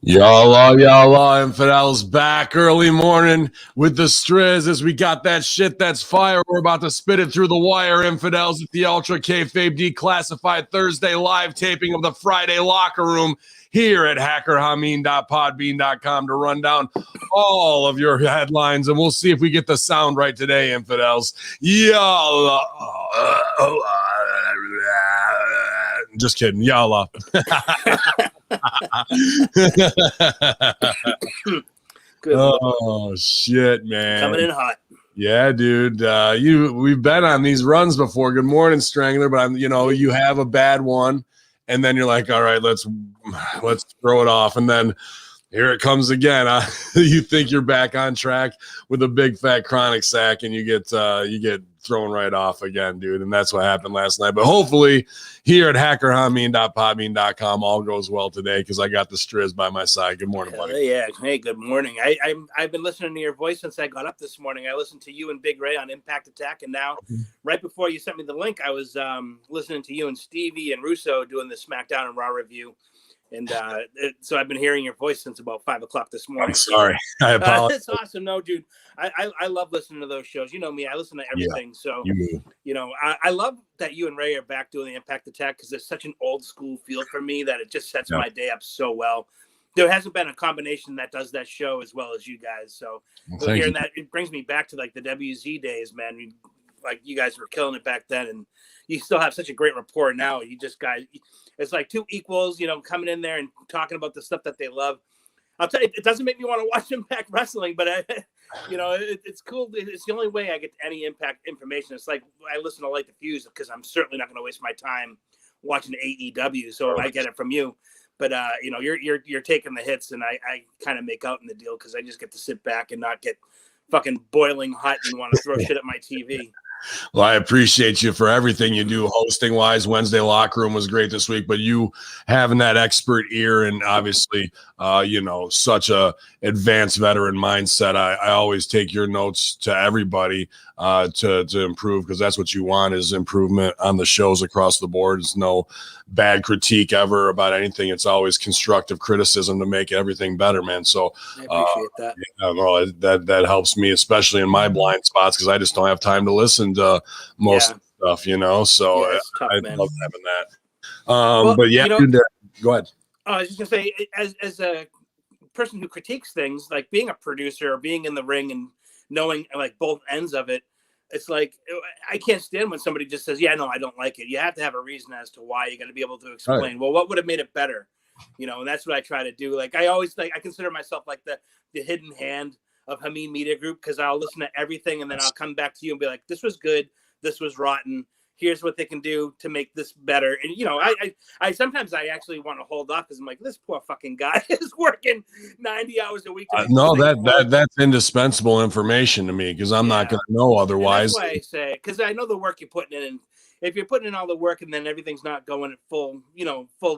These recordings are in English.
Y'all, infidels back early morning with the Striz as we got that shit that's fire. We're about to spit it through the wire, infidels, at the Ultra Kayfabe Declassified Thursday live taping of the Friday Locker Room here at hackerhamin.podbean.com to run down all of your headlines, and we'll see if we get the sound right today, infidels. Y'all. Just kidding. Y'all. Oh shit, man. Coming in hot. Yeah, dude. We've been on these runs before. Good morning, Strangler. But you have a bad one, and then you're like, all right, let's throw it off, and then here it comes again. You think you're back on track with a big fat chronic sack, and you get thrown right off again, dude. And that's what happened last night. But hopefully here at hackerhamin.podbean.com all goes well today because I got the Striz by my side. Good morning, buddy. Yeah. Hey, good morning. I've been listening to your voice since I got up this morning. I listened to you and Big Ray on Impact Attack, and now right before you sent me the link, I was listening to you and Stevie and Russo doing the SmackDown and Raw review. And so I've been hearing your voice since about 5 o'clock this morning. I'm sorry. I apologize. It's awesome. No, dude, I love listening to those shows. You know me. I listen to everything. Yeah, so, I love that you and Ray are back doing the Impact Attack because it's such an old school feel for me that it just sets my day up so well. There hasn't been a combination that does that show as well as you guys. So hearing that, it brings me back to like the WZ days, man. You guys were killing it back then, and you still have such a great rapport now. You just guys, it's like two equals, coming in there and talking about the stuff that they love. I'll tell you, it doesn't make me want to watch Impact Wrestling, but it's cool. It's the only way I get any Impact information. It's like I listen to Light the Fuse because I'm certainly not going to waste my time watching AEW. So I get it from you, but you're taking the hits, and I kind of make out in the deal because I just get to sit back and not get fucking boiling hot and want to throw shit at my TV. Well, I appreciate you for everything you do hosting wise. Wednesday Locker Room was great this week, but you having that expert ear and obviously, such a advanced veteran mindset. I always take your notes to everybody to improve because that's what you want is improvement on the shows across the board. It's no bad critique ever about anything. It's always constructive criticism to make everything better, man. So I appreciate that. That helps me, especially in my blind spots because I just don't have time to listen to most stuff, So I love having that. Dude, go ahead. I was just gonna say, as a person who critiques things, like being a producer or being in the ring and knowing like both ends of it, it's like I can't stand when somebody just says, "Yeah, no, I don't like it." You have to have a reason as to why. You got to be able to explain. Right. Well, what would have made it better? And that's what I try to do. Like I always I consider myself like the hidden hand of Hamin Media Group because I'll listen to everything and then I'll come back to you and be like, "This was good. This was rotten. Here's what they can do to make this better." And I sometimes I actually want to hold off because I'm like, this poor fucking guy is working 90 hours a week. No, that's indispensable information to me because I'm not going to know otherwise. And that's why I say because I know the work you're putting in. And if you're putting in all the work and then everything's not going at full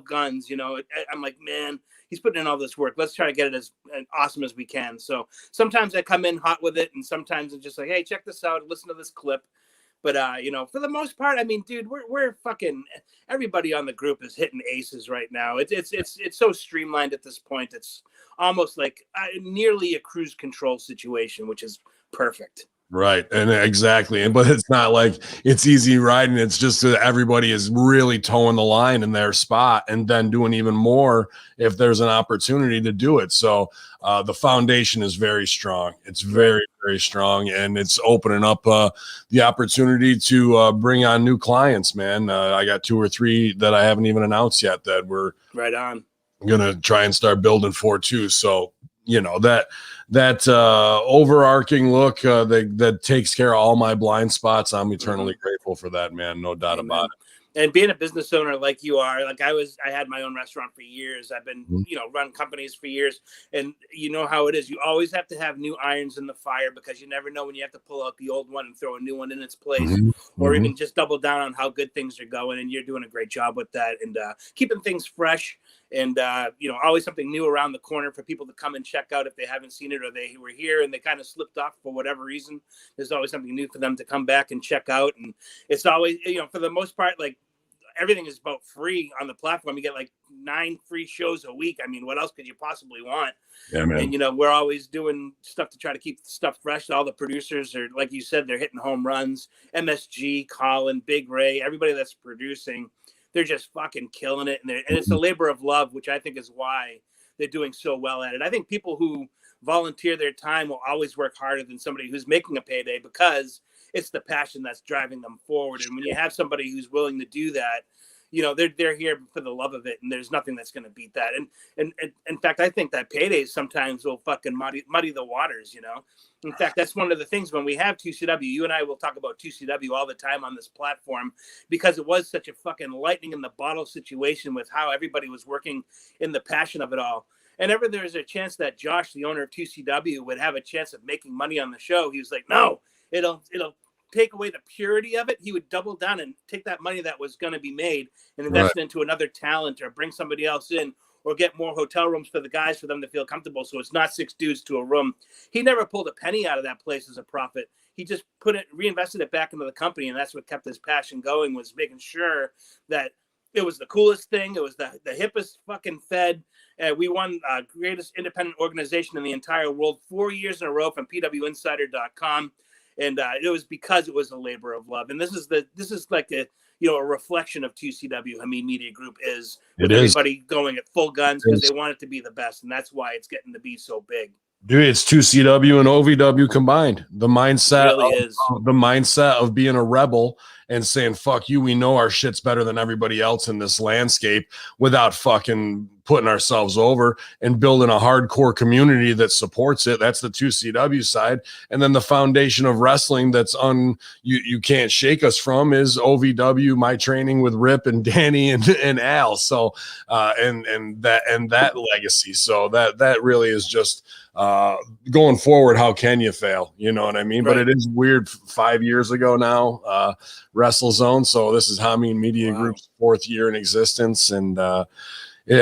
guns, I'm like, man, he's putting in all this work. Let's try to get it as awesome as we can. So sometimes I come in hot with it, and sometimes it's just like, hey, check this out, listen to this clip. But, for the most part, I mean, dude, we're fucking everybody on the group is hitting aces right now. It's so streamlined at this point. It's almost like nearly a cruise control situation, which is perfect. Right. And exactly. But it's not like it's easy riding. It's just that everybody is really towing the line in their spot and then doing even more if there's an opportunity to do it. So the foundation is very strong. It's very, very strong. And it's opening up the opportunity to bring on new clients, man. I got 2 or 3 that I haven't even announced yet that we're right on going to try and start building for too. So, that overarching look that takes care of all my blind spots. I'm eternally grateful for that, man. No doubt about it. And being a business owner like you are, like I had my own restaurant for years. I've been, run companies for years, and you know how it is. You always have to have new irons in the fire because you never know when you have to pull out the old one and throw a new one in its place, or even just double down on how good things are going. And you're doing a great job with that and keeping things fresh. And, always something new around the corner for people to come and check out if they haven't seen it or they were here and they kind of slipped off for whatever reason. There's always something new for them to come back and check out. And it's always, for the most part, like everything is about free on the platform. You get like 9 free shows a week. I mean, what else could you possibly want? Yeah, man. And, you know, we're always doing stuff to try to keep stuff fresh. All the producers are, like you said, they're hitting home runs. MSG, Colin, Big Ray, everybody that's producing, they're just fucking killing it. And it's a labor of love, which I think is why they're doing so well at it. I think people who volunteer their time will always work harder than somebody who's making a payday, because it's the passion that's driving them forward. And when you have somebody who's willing to do that, you know, they're here for the love of it, and there's nothing that's going to beat that. And in fact, I think that paydays sometimes will fucking muddy the waters, you know. In fact, that's one of the things when we have 2CW, you and I will talk about 2CW all the time on this platform, because it was such a fucking lightning in the bottle situation with how everybody was working in the passion of it all. And ever there's a chance that Josh, the owner of 2CW, would have a chance of making money on the show, he was like, no, it'll take away the purity of it. He would double down and take that money that was going to be made and invest it into another talent, or bring somebody else in, or get more hotel rooms for the guys for them to feel comfortable. So it's not 6 dudes to a room. He never pulled a penny out of that place as a profit. He just reinvested it back into the company. And that's what kept his passion going, was making sure that it was the coolest thing. It was the hippest fucking fed. We won greatest independent organization in the entire world 4 years in a row from pwinsider.com. And it was because it was a labor of love. And this is like a reflection of 2CW. Hamin Media Group is, with everybody going at full guns because they want it to be the best. And that's why it's getting to be so big. Dude, it's 2CW and OVW combined. The mindset really the mindset of being a rebel and saying, fuck you, we know our shit's better than everybody else in this landscape, without fucking putting ourselves over, and building a hardcore community that supports it. That's the 2CW side. And then the foundation of wrestling that's you can't shake us from is OVW, my training with Rip and Danny and Al. So and that legacy. So that really is just going forward. How can you fail? You know what I mean? Right. But it is weird. 5 years ago now, WrestleZone. So this is Hamin Media Group's 4th year in existence. And we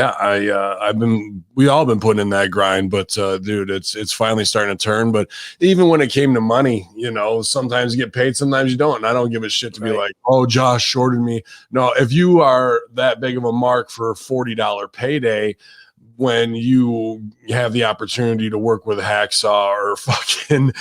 all been putting in that grind, but dude, it's finally starting to turn. But even when it came to money, you know, sometimes you get paid, sometimes you don't. And I don't give a shit to be like, oh, Josh shorted me. No, if you are that big of a mark for a $40 payday, when you have the opportunity to work with Hacksaw or fucking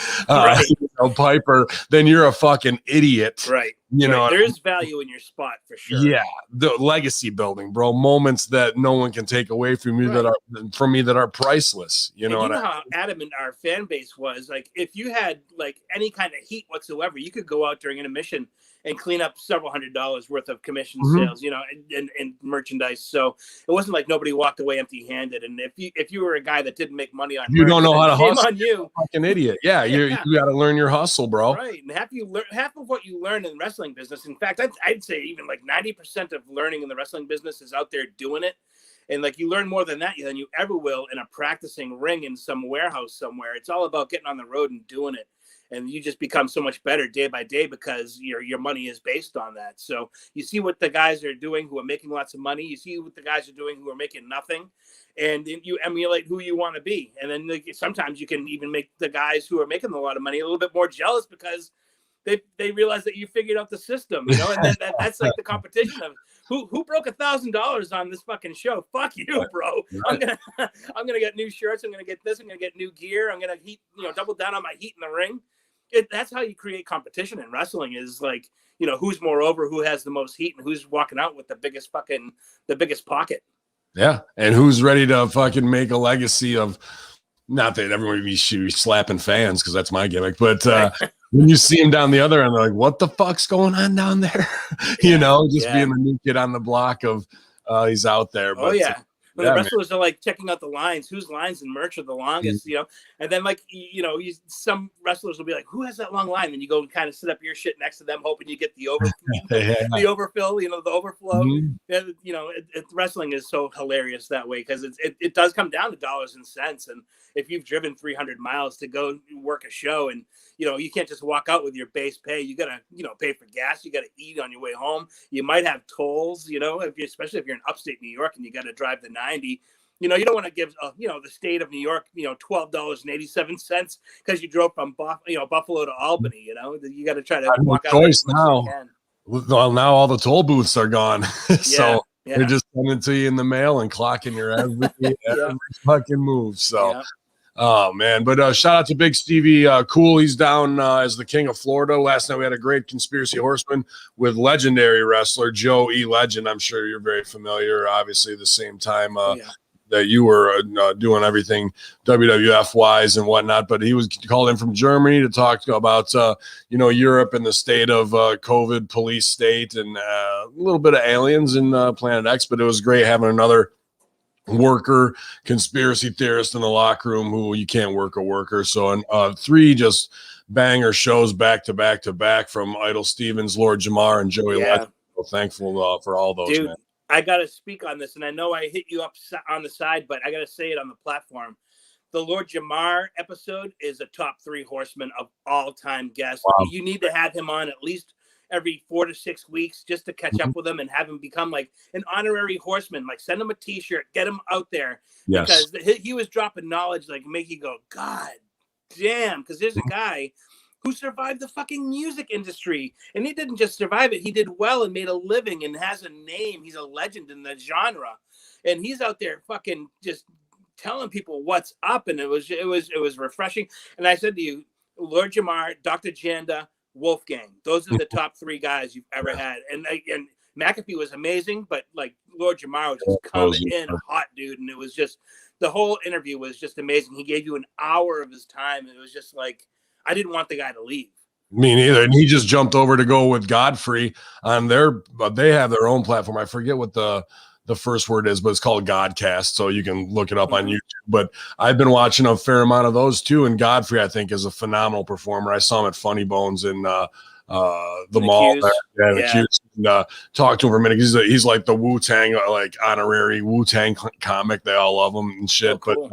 Piper, then you're a fucking idiot. Right. You know, there's value in your spot for sure. Yeah. The legacy building, bro. Moments that no one can take away from you that are priceless. You know how adamant our fan base was. Like, if you had like any kind of heat whatsoever, you could go out during intermission and clean up several $100s worth of commission sales, you know, and merchandise. So it wasn't like nobody walked away empty-handed. And if you were a guy that didn't make money on, you don't know how to shame hustle. On you, fucking idiot. Yeah, you got to learn your hustle, bro. Right, and half of what you learn in the wrestling business. In fact, I'd say even like 90% of learning in the wrestling business is out there doing it. And like, you learn more than that than you ever will in a practicing ring in some warehouse somewhere. It's all about getting on the road and doing it. And you just become so much better day by day because your money is based on that. So you see what the guys are doing who are making lots of money. You see what the guys are doing who are making nothing. And you emulate who you want to be. And then sometimes you can even make the guys who are making a lot of money a little bit more jealous because they realize that you figured out the system, you know. And that's like the competition of who broke $1,000 on this fucking show. Fuck you, bro. I'm gonna get new shirts. I'm gonna get this. I'm gonna get new gear. I'm gonna double down on my heat in the ring. That's how you create competition in wrestling, is like, you know, who's more over, who has the most heat, and who's walking out with the biggest pocket. Yeah. And who's ready to fucking make a legacy of, not that everyone be slapping fans, because that's my gimmick, but when you see him down the other end, they're like, what the fuck's going on down there? You know, just being the new kid on the block of he's out there. But when the wrestlers are like checking out the lines, whose lines and merch are the longest, you know, and then like, you know, some wrestlers will be like, who has that long line? And you go and kind of sit up your shit next to them, hoping you get the the overfill, you know, the overflow. And, you know, wrestling is so hilarious that way, because it does come down to dollars and cents. And if you've driven 300 miles to go work a show, and, you know, you can't just walk out with your base pay. You got to, you know, pay for gas. You got to eat on your way home. You might have tolls, you know, especially if you're in upstate New York and you got to drive the 90. You know, you don't want to give, you know, the state of New York, you know, $12.87 because you drove from Buffalo to Albany. You know, you got to try to walk out choice now. Well, now all the toll booths are gone. So Yeah. they're just coming to you in the mail and clocking your every fucking move. So oh man, but shout out to Big Stevie Cool. He's down as the king of Florida. Last night we had a great Conspiracy Horseman with legendary wrestler Joe E. Legend. I'm sure you're very familiar. Obviously, the same time that you were doing everything WWF wise and whatnot. But he was called in from Germany to talk about Europe and the state of COVID police state and a little bit of aliens in Planet X. But it was great having another worker conspiracy theorist in the locker room who you can't work a worker. So 3 just banger shows back to back from Idol Stevens, Lord Jamar, and Joey Legend. So thankful for all those. Dude, man. I gotta speak on this, and I know I hit you up on the side, but I gotta say it on the platform. The Lord Jamar episode is a top 3 horseman of all time guest. Wow. You need to have him on at least every 4 to 6 weeks just to catch up with him and have him become like an honorary horseman. Like send him a t-shirt, get him out there. Yes. Because he was dropping knowledge like make you go, God damn. Because there's a guy who survived the fucking music industry. And he didn't just survive it. He did well and made a living and has a name. He's a legend in the genre. And he's out there fucking just telling people what's up. And it was refreshing. And I said to you, Lord Jamar, Dr. Janda, Wolfgang, those are the top 3 guys you've ever had. And McAfee was amazing, but like Lord Jamar was just coming in hot, dude. And it was just, the whole interview was just amazing. He gave you an hour of his time. And it was just like, I didn't want the guy to leave. Me neither. And he just jumped over to go with Godfrey on they have their own platform. I forget what the first word is, but it's called Godcast. So you can look it up on YouTube. But I've been watching a fair amount of those too. And Godfrey, I think, is a phenomenal performer. I saw him at Funny Bones in the mall. Talked to him for a minute. He's like the Wu-Tang, like honorary Wu-Tang comic. They all love him and shit. Oh, cool.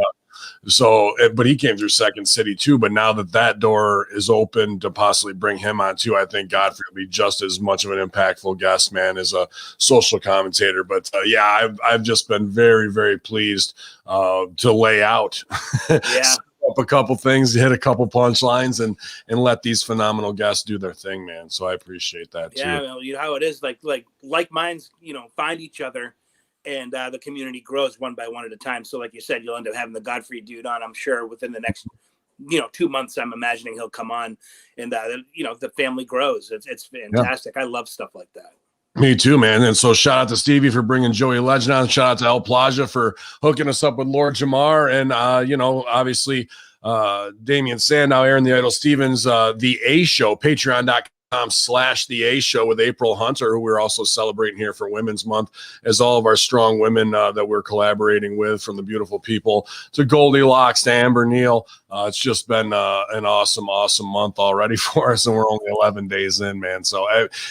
But he came through Second City too. But now that door is open to possibly bring him on too, I think Godfrey will be just as much of an impactful guest, man, as a social commentator. But I've just been very, very pleased to lay out up a couple things, hit a couple punchlines, and let these phenomenal guests do their thing, man. So I appreciate that too. Yeah, well, you know how it is. Like minds, find each other. And the community grows one by one at a time. So like you said, you'll end up having the Godfrey dude on, I'm sure, within the next, 2 months. I'm imagining he'll come on and, the family grows. It's fantastic. Yeah. I love stuff like that. Me too, man. And so shout out to Stevie for bringing Joey Legend on. Shout out to El Plaja for hooking us up with Lord Jamar. And, obviously Damian Sandow, Aaron the Idol Stevens, The A Show, patreon.com/The A Show with April Hunter, who we're also celebrating here for Women's Month, as all of our strong women that we're collaborating with, from the beautiful people to Goldilocks to Amber Neal. It's just been an awesome month already for us, and we're only 11 days in, man. So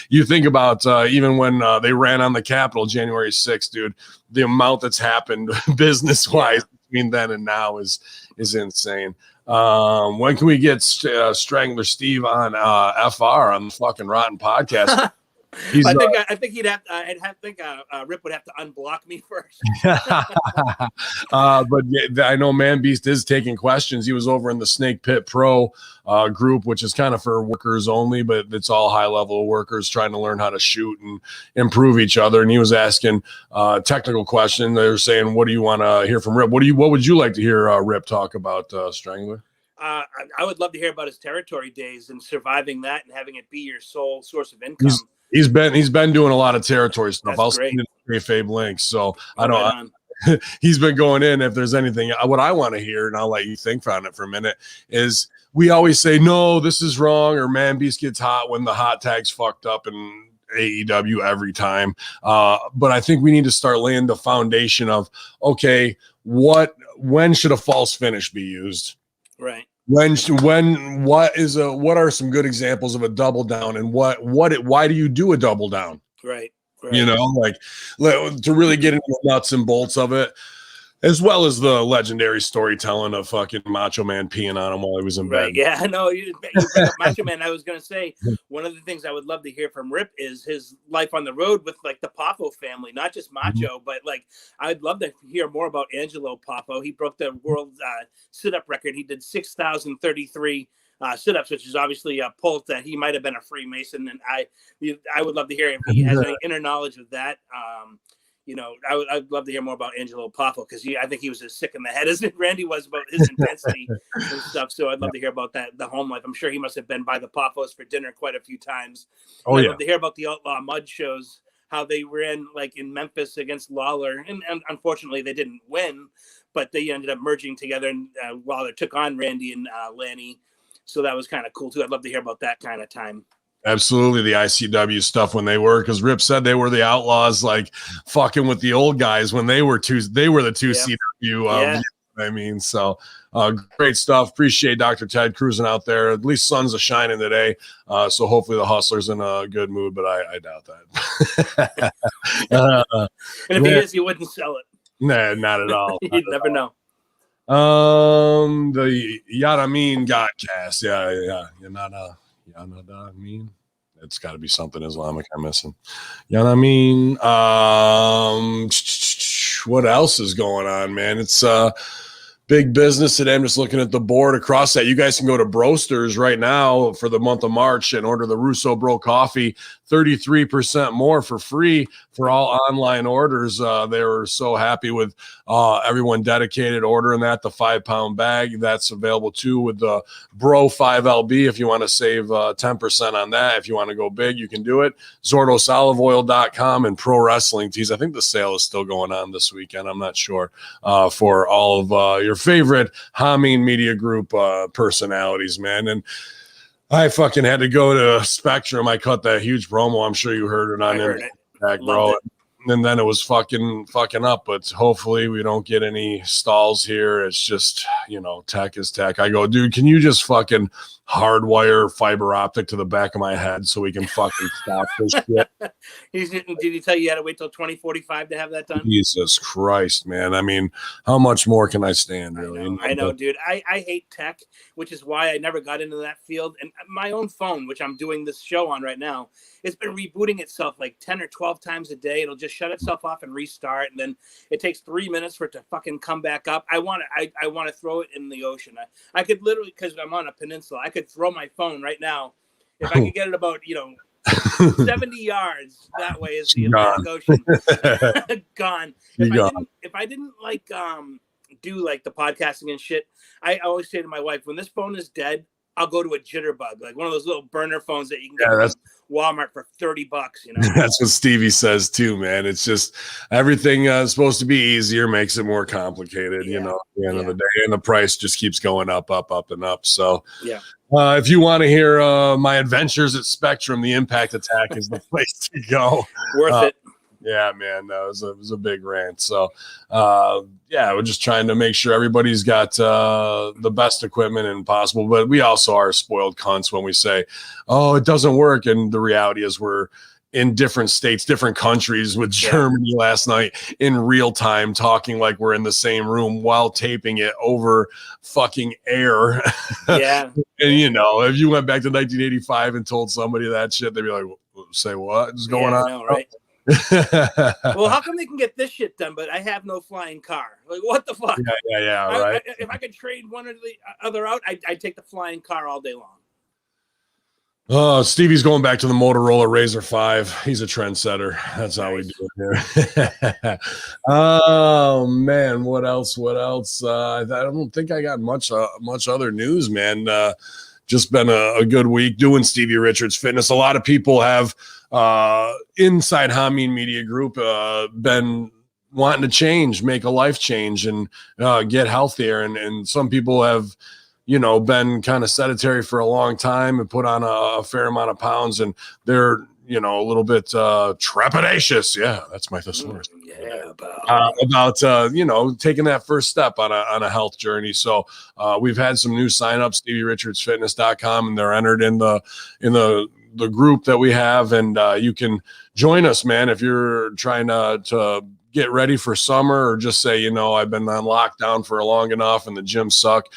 you think about even when they ran on the Capitol January 6th, dude, the amount that's happened business-wise between then and now is insane. When can we get Strangler Steve on FR on the fucking Rotten Podcast? I think he'd have. Rip would have to unblock me first. But I know Man Beast is taking questions. He was over in the Snake Pit Pro group, which is kind of for workers only, but it's all high level workers trying to learn how to shoot and improve each other. And he was asking technical question. They were saying, "What do you want to hear from Rip? What would you like to hear Rip talk about Strangler?" I would love to hear about his territory days and surviving that and having it be your sole source of income. He's been doing a lot of territory stuff. That's I'll great. send you the kayfabe links. So he's been going in. If there's anything, what I want to hear, and I'll let you think on it for a minute, is we always say, no, this is wrong, or Man Beast gets hot when the hot tag's fucked up in AEW every time. But I think we need to start laying the foundation of, okay, when should a false finish be used? Right. What are some good examples of a double down, and why do you do a double down? Right. To really get into the nuts and bolts of it, as well as the legendary storytelling of fucking Macho Man peeing on him while he was in bed. Yeah, no, you bring up Macho Man. I was going to say, one of the things I would love to hear from Rip is his life on the road with like the Poffo family, not just Macho, but like I'd love to hear more about Angelo Poffo. He broke the world sit-up record. He did 6,033 sit-ups, which is obviously a pulse that he might have been a Freemason, and I would love to hear if he has any inner knowledge of that. I'd love to hear more about Angelo Poffo, because I think he was as sick in the head as Randy was about his intensity and stuff. So I'd love to hear about that, the home life. I'm sure he must have been by the Poffos for dinner quite a few times. I'd love to hear about the Outlaw Mud shows, how they ran like in Memphis against Lawler, and unfortunately they didn't win, but they ended up merging together, and Lawler took on Randy and Lanny. So that was kind of cool too. I'd love to hear about that kind of time. Absolutely, the ICW stuff when they were, because Rip said they were the Outlaws, like fucking with the old guys when they were the two CW. I mean, so great stuff. Appreciate Dr. Ted cruising out there. At least sun's a shining today, so hopefully the hustler's in a good mood, but I doubt that. And if he is, he wouldn't sell it. Nah, not at all. You'd never know. The Yadamin Godcast. Yeah. Yadamin. It's got to be something Islamic I'm missing. Yadamin. What else is going on, man? It's big business today. I'm just looking at the board across that. You guys can go to Broasters right now for the month of March and order the Russo Bro coffee, 33% more for free for all online orders. They were so happy with everyone dedicated ordering that. The 5-pound bag, that's available too with the Bro 5LB if you want to save 10% on that. If you want to go big, you can do it. ZordosOliveOil.com and Pro Wrestling Tees. I think the sale is still going on this weekend. I'm not sure. For all of your favorite Hamin Media Group personalities, man. And I fucking had to go to Spectrum. I cut that huge promo. I'm sure you heard it on Impact, bro. And then it was fucking up. But hopefully we don't get any stalls here. It's just, tech is tech. I go, dude, can you just fucking hardwire fiber optic to the back of my head so we can fucking stop this shit? Did he tell you had to wait till 2045 to have that done? Jesus Christ, man. I mean, how much more can I stand, really? I know, dude. I hate tech, which is why I never got into that field. And my own phone, which I'm doing this show on right now, it's been rebooting itself like 10 or 12 times a day. It'll just shut itself off and restart, and then it takes 3 minutes for it to fucking come back up. I want to throw it in the ocean. I could literally, because I'm on a peninsula, I could throw my phone right now. If I could get it about 70 yards that way is the Atlantic Ocean. Gone. If I didn't like do like the podcasting and shit, I always say to my wife, when this phone is dead, I'll go to a jitterbug, like one of those little burner phones that you can get from Walmart for $30. That's what Stevie says too, man. It's just everything is supposed to be easier, makes it more complicated. At the end of the day, and the price just keeps going up, and up. So if you want to hear my adventures at Spectrum, the Impact Attack is the place to go. Worth it. Yeah, man, it was a big rant. So, we're just trying to make sure everybody's got the best equipment and possible. But we also are spoiled cunts when we say, "Oh, it doesn't work," and the reality is we're in different states, different countries. With Germany last night in real time, talking like we're in the same room while taping it over fucking air. Yeah, and if you went back to 1985 and told somebody that shit, they'd be like, "Say what is going on?" I know, right? Well, how come they can get this shit done, but I have no flying car? Like, what the fuck? Yeah, right. If I could trade one or the other out, I'd take the flying car all day long. Oh, Stevie's going back to the Motorola Razr 5. He's a trendsetter. That's how we do it here. Oh man, what else? I don't think I got much other news, man. Just been a good week doing Stevie Richards Fitness. A lot of people have inside Hamin Media Group been wanting to change, make a life change, and get healthier. And some people have, been kind of sedentary for a long time and put on a fair amount of pounds, and they're, a little bit trepidatious. Yeah, that's my thesaurus. About taking that first step on a health journey. So we've had some new signups, StevieRichardsFitness.com, and they're entered in the group that we have, and you can join us, man, if you're trying to get ready for summer, or just say, I've been on lockdown for long enough and the gyms suck.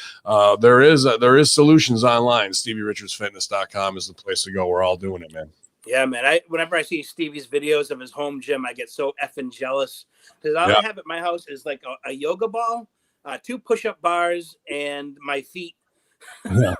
There is solutions online. StevieRichardsFitness.com is the place to go. We're all doing it, man. Yeah, man. Whenever I see Stevie's videos of his home gym, I get so effing jealous, because all I have at my house is like a yoga ball, 2 push-up bars, and my feet Yeah.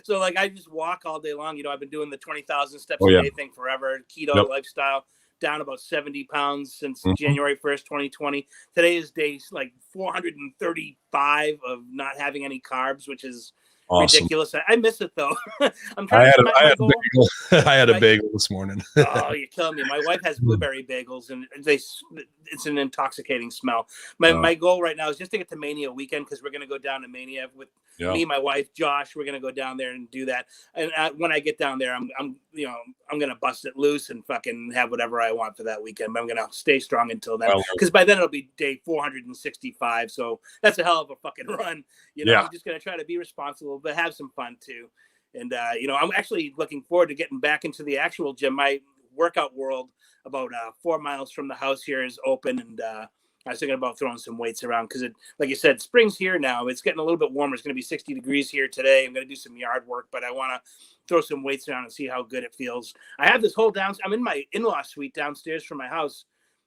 So like I just walk all day long. I've been doing the 20,000 steps Oh, a yeah. day thing forever. Keto lifestyle, down about 70 pounds since January 1st, 2020. Today is day like 435 of not having any carbs, which is awesome. Ridiculous. I miss it though. I'm I trying had, to a, I, had a goal. bagel. I had a bagel this morning. Oh, you're killing me. My wife has blueberry bagels, and it's an intoxicating smell. My goal right now is just to get to Mania weekend, because we're going to go down to Mania with me, my wife, Josh. We're going to go down there and do that. And when I get down there, I'm going to bust it loose and fucking have whatever I want for that weekend. But I'm going to stay strong until then, because by then it'll be day 465. So that's a hell of a fucking run. I'm just going to try to be responsible, but have some fun too. And, I'm actually looking forward to getting back into the actual gym. My workout world about 4 miles from the house here is open. And I was thinking about throwing some weights around because, like you said, spring's here now. It's getting a little bit warmer. It's going to be 60 degrees here today. I'm going to do some yard work, but I want to throw some weights around and see how good it feels. I have this whole I'm in my in-law suite downstairs from my house.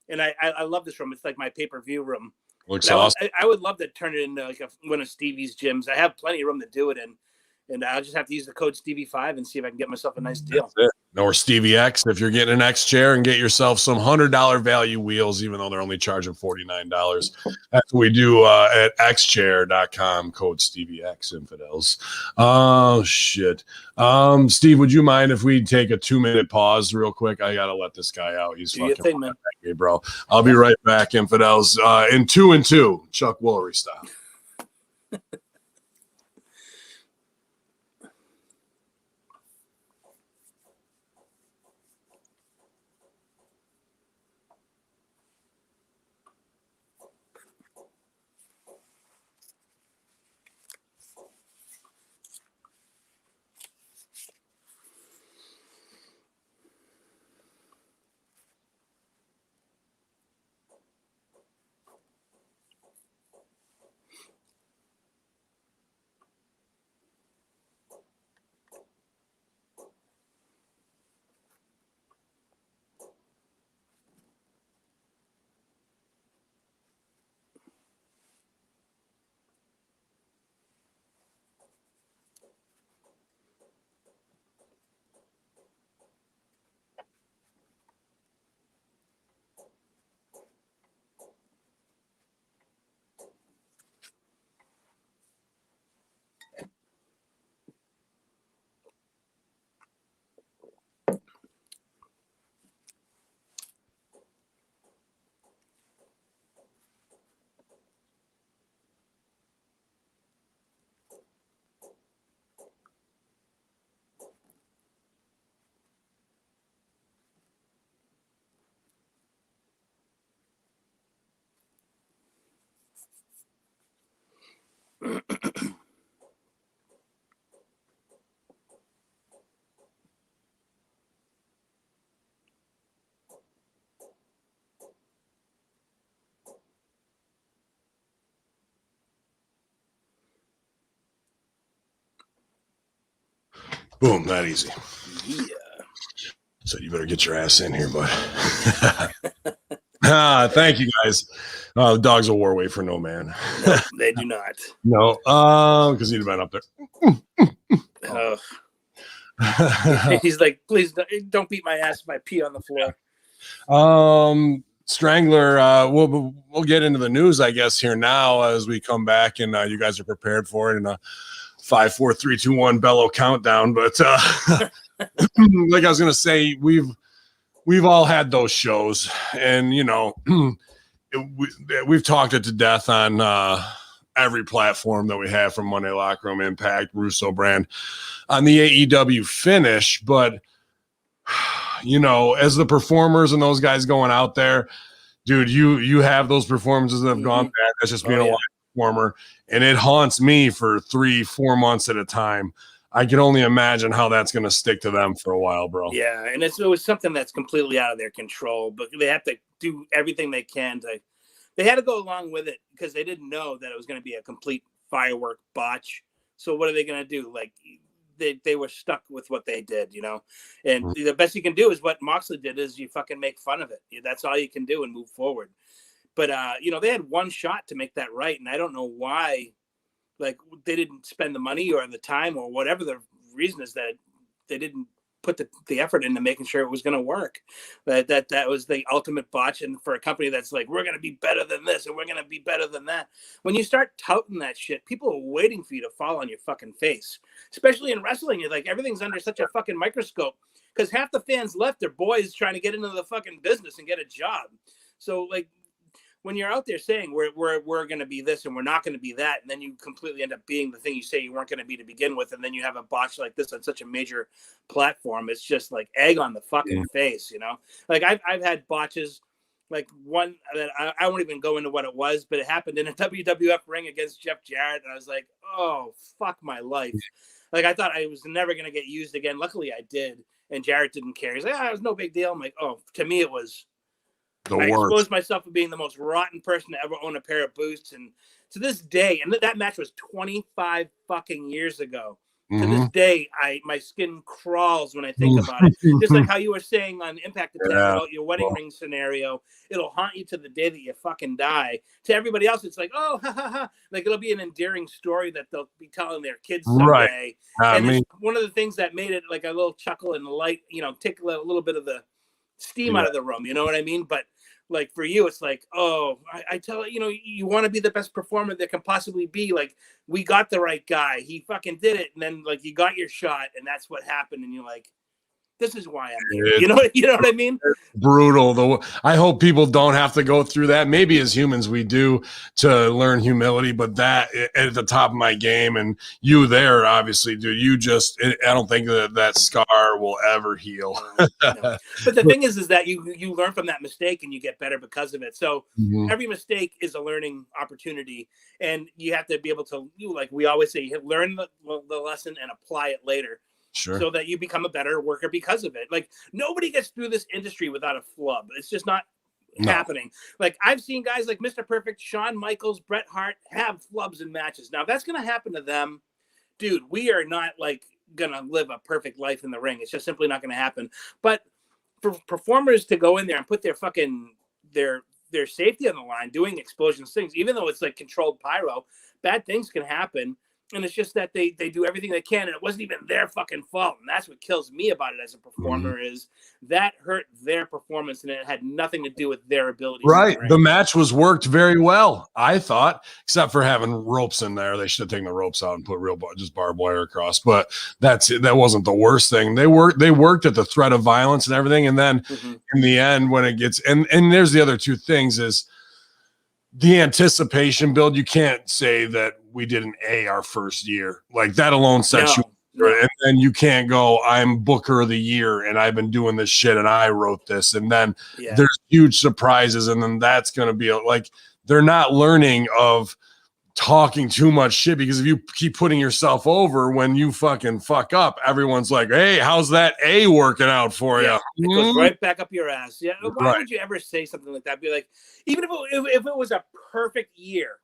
And I love this room. It's like my pay-per-view room. Looks awesome. I would love to turn it into like one of Stevie's gyms. I have plenty of room to do it in. And I'll just have to use the code Stevie5 and see if I can get myself a nice deal. Or Stevie X if you're getting an X chair, and get yourself some $100 value wheels, even though they're only charging $49. That's what we do at xchair.com, code StevieX, infidels. Oh, shit. Steve, would you mind if we take a 2-minute pause real quick? I got to let this guy out. He's fucking thing, man. Me, bro. I'll be right back, infidels. In 2 and 2, Chuck Woolery style. Boom, that easy. Yeah. So you better get your ass in here, bud. Thank you, guys. The dogs will war wait for no man. No, they do not. No, because he'd have been up there. He's like, please don't beat my ass if I pee on the floor. Strangler, we'll get into the news, I guess, here now as we come back, and you guys are prepared for it in a 5, 4, 3, 2, 1 bellow countdown. But like I was gonna say, we've all had those shows, and we've talked it to death on every platform that we have, from Monday Locker Room, Impact, Russo brand, on the AEW finish. But as the performers and those guys going out there, dude, you have those performances that have gone bad. That's just being a live performer, and it haunts me for 3-4 months at a time. I can only imagine how that's going to stick to them for a while, bro. Yeah, and it was something that's completely out of their control, but they have to do everything they can to. They had to go along with it because they didn't know that it was going to be a complete firework botch. So what are they going to do? Like, they were stuck with what they did, and the best you can do is what Moxley did, is you fucking make fun of it. That's all you can do and move forward. But, they had one shot to make that right. And I don't know why, like they didn't spend the money or the time or whatever the reason is that they didn't put the effort into making sure it was going to work. That was the ultimate botch. And for a company that's like, we're going to be better than this and we're going to be better than that. When you start touting that shit, people are waiting for you to fall on your fucking face, especially in wrestling. You're like, everything's under such a fucking microscope because half the fans left their boys trying to get into the fucking business and get a job. So like, when you're out there saying we're going to be this and we're not going to be that, and then you completely end up being the thing you say you weren't going to be to begin with, and then you have a botch like this on such a major platform, it's just like egg on the fucking face, you know? Like I've had botches, like one that I won't even go into what it was, but it happened in a WWF ring against Jeff Jarrett, and I was like, oh, fuck my life. Like I thought I was never going to get used again. Luckily I did, and Jarrett didn't care. He's like, it was no big deal. I'm like, oh, to me it was... I exposed myself to being the most rotten person to ever own a pair of boots. And to this day, and that match was 25 fucking years ago. To this day, my skin crawls when I think about it. Just like how you were saying on Impact Attack about your wedding ring scenario, it'll haunt you to the day that you fucking die. To everybody else, it's like, oh, ha, ha, ha. Like it'll be an endearing story that they'll be telling their kids someday. Right. And it's one of the things that made it like a little chuckle and light, you know, take a little bit of the steam out of the room, you know what I mean? But like for you, it's like, oh, I tell you, you know, you want to be the best performer there can possibly be. Like, we got the right guy. He fucking did it. And then like you got your shot and that's what happened. And you're like, this is why I'm here. You know what I mean? It's brutal. Though I hope people don't have to go through that. Maybe as humans we do to learn humility, but that at the top of my game, and you there, obviously, dude. You just, I don't think that scar will ever heal. No. But the thing is that you learn from that mistake and you get better because of it. So every mistake is a learning opportunity, and you have to be able to, like we always say, learn the lesson and apply it later. Sure. So that you become a better worker because of it. Like nobody gets through this industry without a flub. It's just not happening. Like I've seen guys like Mr. Perfect, Shawn Michaels, Bret Hart have flubs in matches. Now if that's going to happen to them, dude, we are not like going to live a perfect life in the ring. It's just simply not going to happen. But for performers to go in there and put their fucking, their safety on the line, doing explosions things, even though it's like controlled pyro, bad things can happen. And it's just that they do everything they can, and it wasn't even their fucking fault. And that's what kills me about it as a performer is that hurt their performance, and it had nothing to do with their ability. Right. The match was worked very well, I thought, except for having ropes in there. They should have taken the ropes out and put just barbed wire across. But that wasn't the worst thing. They worked at the threat of violence and everything. And then in the end, when it gets and there's the other two things is the anticipation build. You can't say that we did an A our first year. Like that alone sets you. And then you can't go, I'm Booker of the Year and I've been doing this shit and I wrote this. And then there's huge surprises. And then that's going to be like, they're not learning of talking too much shit, because if you keep putting yourself over, when you fucking fuck up, everyone's like, hey, how's that A working out for you? It goes right back up your ass. Yeah. Why would you ever say something like that? Be like, even if it was a perfect year,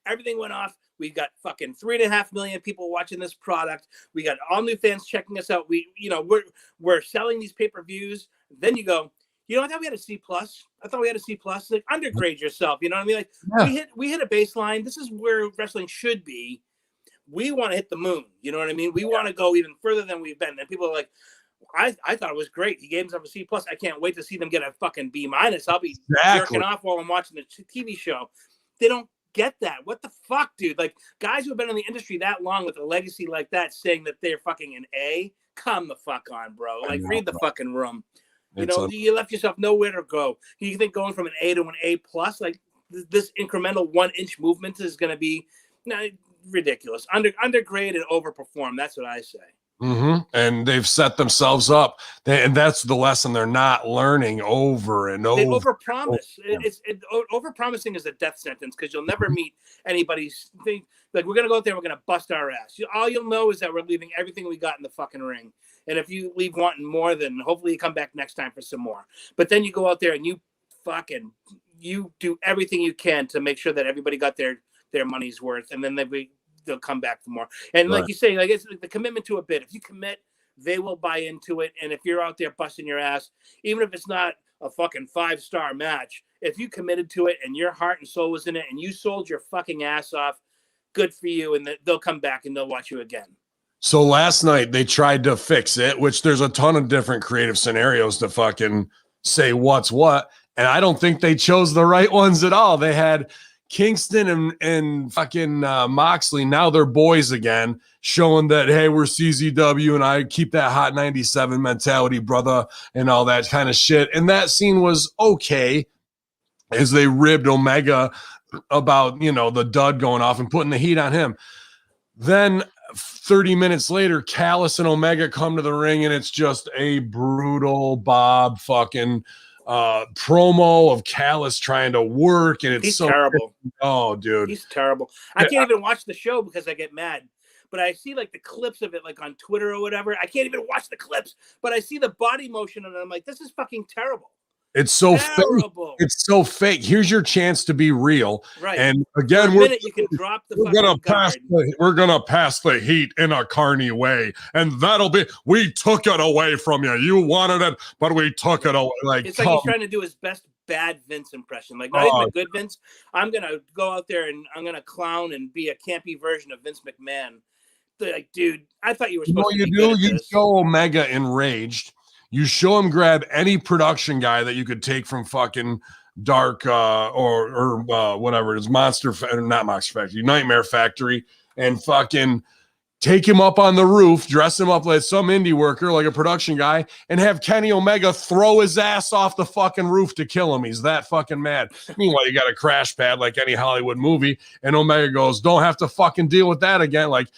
everything went off. We've got fucking 3.5 million people watching this product. We got all new fans checking us out. We're selling these pay-per-views. Then you go, you know, I thought we had a C+. I thought we had a C+. Like, undergrade yourself. You know what I mean? Like, we hit a baseline. This is where wrestling should be. We want to hit the moon. You know what I mean? We want to go even further than we've been. And people are like, I thought it was great. He gave himself a C+. I can't wait to see them get a fucking B-. I'll be jerking off while I'm watching the TV show. They don't get that. What the fuck, dude? Like, guys who have been in the industry that long with a legacy like that saying that they're fucking an A, come the fuck on, bro. Like, read the fucking room. You know, you left yourself nowhere to go. You think going from an A to an A+, like this incremental 1-inch movement is going to be ridiculous. Undergrade and overperform. That's what I say. And they've set themselves up. And that's the lesson they're not learning over and over. They overpromise. Overpromising is a death sentence, because you'll never meet anybody's thing. Like, we're going to go out there, we're going to bust our ass. All you'll know is that we're leaving everything we got in the fucking ring. And if you leave wanting more, then hopefully you come back next time for some more. But then you go out there and you do everything you can to make sure that everybody got their money's worth. And then they'll come back for more. And like you say, like, it's like the commitment to a bit. If you commit, they will buy into it. And if you're out there busting your ass, even if it's not a fucking 5-star match, if you committed to it and your heart and soul was in it and you sold your fucking ass off, good for you, and they'll come back and they'll watch you again. So last night they tried to fix it, which there's a ton of different creative scenarios to fucking say what's what. And I don't think they chose the right ones at all. They had Kingston and fucking Moxley. Now they're boys again, showing that, hey, we're CZW and I keep that hot 97 mentality, brother, and all that kind of shit. And that scene was okay as they ribbed Omega about, the dud going off and putting the heat on him. Then 30 minutes later, Callis and Omega come to the ring, and it's just a brutal Bob fucking promo of Callis trying to work, and it's terrible. Oh, dude, he's terrible. I can't even watch the show because I get mad. But I see like the clips of it, like on Twitter or whatever. I can't even watch the clips, but I see the body motion, and I'm like, this is fucking terrible. It's so terrible. Fake. It's so fake. Here's your chance to be real. Right. And again, you can drop the we're gonna pass the heat in a carny way, and that'll be. We took it away from you. You wanted it, but we took it away. Like it's like he's trying to do his best bad Vince impression. Like not even a good Vince. I'm gonna go out there and I'm gonna clown and be a campy version of Vince McMahon. Like, dude, I thought you were supposed to be good at this. You show Omega enraged. You show him grab any production guy that you could take from fucking Dark or whatever it is, not Monster Factory, Nightmare Factory, and fucking take him up on the roof, dress him up like some indie worker, like a production guy, and have Kenny Omega throw his ass off the fucking roof to kill him. He's that fucking mad. Meanwhile, you got a crash pad like any Hollywood movie, and Omega goes, don't have to fucking deal with that again. Like,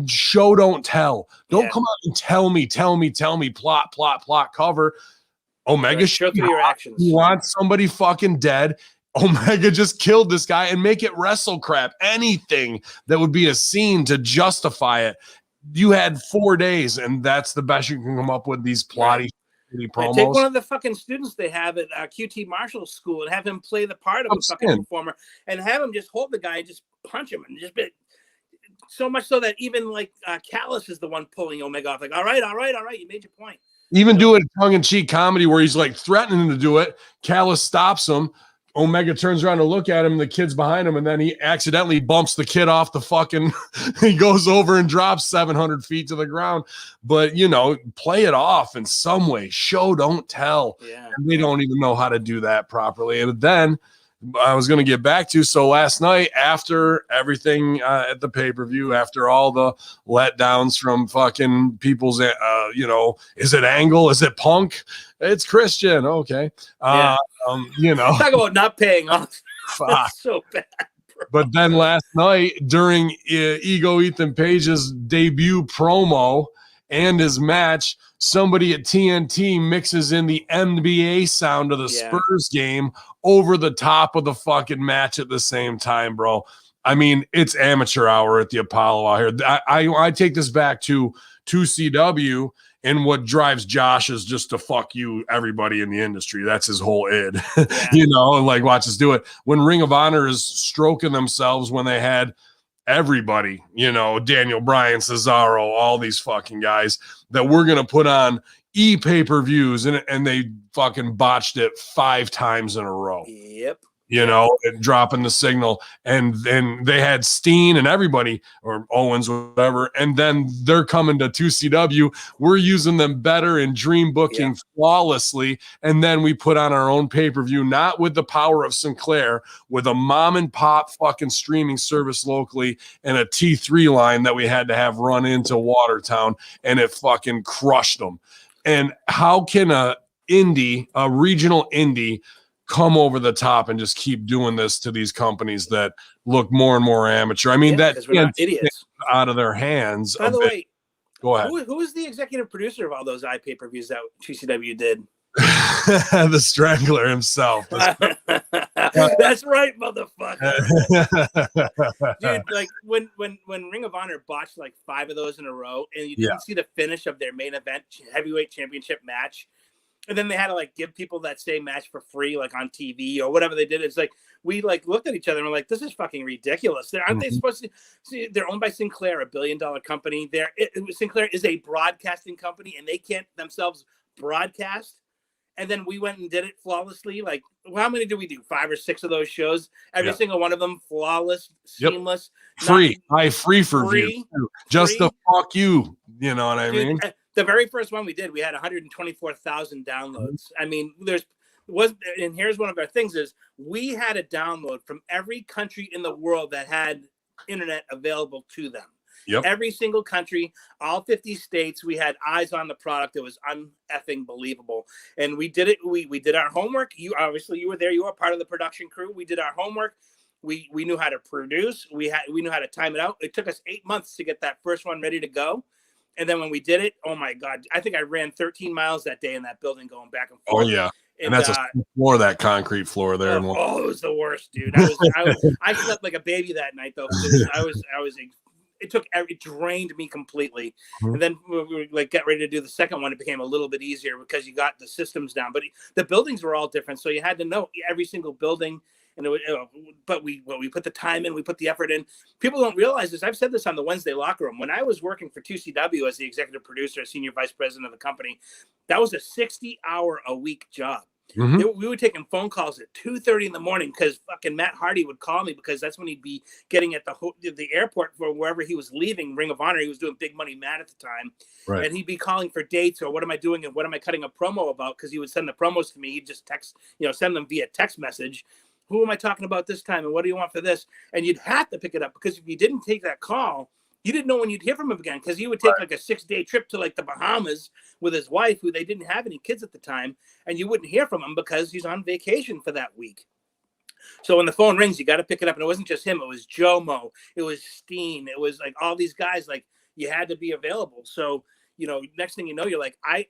show don't tell. Don't come out and tell me, plot, cover. Omega show through your actions. You want somebody fucking dead. Omega just killed this guy and make it wrestle crap. Anything that would be a scene to justify it. You had 4 days, and that's the best you can come up with, these plotty promos. Take one of the fucking students they have at QT Marshall School and have him play the part of a fucking performer, and have him just hold the guy and just punch him, and just be so much so that even like Callis is the one pulling Omega off. Like, all right, you made your point. Even do it tongue-in-cheek comedy where he's like threatening to do it. Callis stops him. Omega turns around to look at him, the kid's behind him, and then he accidentally bumps the kid off the fucking he goes over and drops 700 feet to the ground. But, play it off in some way. Show, don't tell. Yeah. And they don't even know how to do that properly. And then I was going to get back to, so last night, after everything at the pay-per-view, after all the letdowns from fucking people's, is it Angle? Is it Punk? It's Christian. Okay. Talk about not paying off. That's so bad, bro. But then last night, during Ego Ethan Page's debut promo and his match, somebody at TNT mixes in the NBA sound of the Spurs game over the top of the fucking match at the same time, bro. I mean, it's amateur hour at the Apollo out here. I take this back to 2CW, and what drives Josh is just to fuck you, everybody in the industry. That's his whole id, and like watch us do it. When Ring of Honor is stroking themselves when they had everybody, Daniel Bryan, Cesaro, all these fucking guys that we're going to put on pay-per-views, and they fucking botched it 5 times in a row. Yep. And dropping the signal, and then they had Steen and everybody, or Owens, whatever, and then they're coming to 2CW. We're using them better in dream booking flawlessly, and then we put on our own pay-per-view, not with the power of Sinclair, with a mom and pop fucking streaming service locally and a T3 line that we had to have run into Watertown, and it fucking crushed them. And how can a regional indie come over the top and just keep doing this to these companies that look more and more amateur? I mean, that we're not idiots. Out of their hands. By the way, go ahead. Who is the executive producer of all those pay-per-views that TCW did? The Strangler himself. That's right, motherfucker. Dude, like when Ring of Honor botched like 5 of those in a row, and you didn't see the finish of their main event heavyweight championship match. And then they had to like give people that same match for free, like on TV or whatever they did. It's like we like looked at each other and we're like, "This is fucking ridiculous." Aren't they supposed to? See, they're owned by Sinclair, $1 billion company. Sinclair is a broadcasting company, and they can't themselves broadcast. And then we went and did it flawlessly. Like, well, how many did we do? 5 or 6 of those shows. Every single one of them flawless, seamless, free. Free for view. Just the fuck you. You know what I mean? The very first one we did, we had 124,000 downloads. I mean, and here's one of our things is we had a download from every country in the world that had internet available to them. Yep. Every single country, all 50 states, we had eyes on the product. It was uneffing believable. And we did it. We did our homework. You were there. You were part of the production crew. We did our homework. We knew how to produce. We knew how to time it out. It took us 8 months to get that first one ready to go. And then when we did it, oh my God, I think I ran 13 miles that day in that building going back and forth. Oh yeah. And that's a floor, that concrete floor there. It was the worst, dude. I slept like a baby that night though. It drained me completely. Mm-hmm. And then we were like, get ready to do the second one. It became a little bit easier because you got the systems down, but the buildings were all different. So you had to know every single building. And but we put the time in, we put the effort in. People don't realize this. I've said this on the Wednesday locker room. When I was working for 2CW as the executive producer, senior vice president of the company, that was a 60-hour-a-week job. Mm-hmm. We were taking phone calls at 2:30 in the morning because fucking Matt Hardy would call me because that's when he'd be getting at the airport for wherever he was leaving, Ring of Honor. He was doing Big Money Matt at the time. Right. And he'd be calling for dates or what am I doing and what am I cutting a promo about? Because he would send the promos to me. He'd just send them via text message. Who am I talking about this time? And what do you want for this? And you'd have to pick it up because if you didn't take that call, you didn't know when you'd hear from him again because he would take like a 6-day trip to like the Bahamas with his wife, who they didn't have any kids at the time. And you wouldn't hear from him because he's on vacation for that week. So when the phone rings, you got to pick it up. And it wasn't just him. It was Jomo. It was Steen. It was like all these guys, like you had to be available. So, next thing you know, you're like, I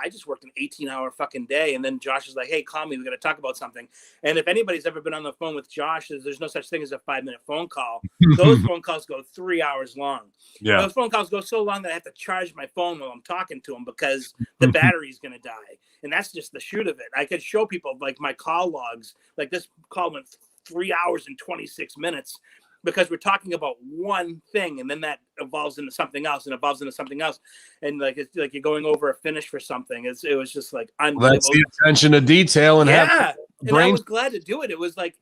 just worked an 18-hour fucking day. And then Josh is like, hey, call me. We got to talk about something. And if anybody's ever been on the phone with Josh, there's no such thing as a 5-minute phone call. Those phone calls go 3 hours long. Yeah. Those phone calls go so long that I have to charge my phone while I'm talking to him because the battery's going to die. And that's just the shoot of it. I could show people like my call logs. Like this call went 3 hours and 26 minutes. Because we're talking about one thing, and then that evolves into something else, and evolves into something else, and like it's like you're going over a finish for something. It was just like unbelievable. That's the attention to detail, and and I was glad to do it. It was like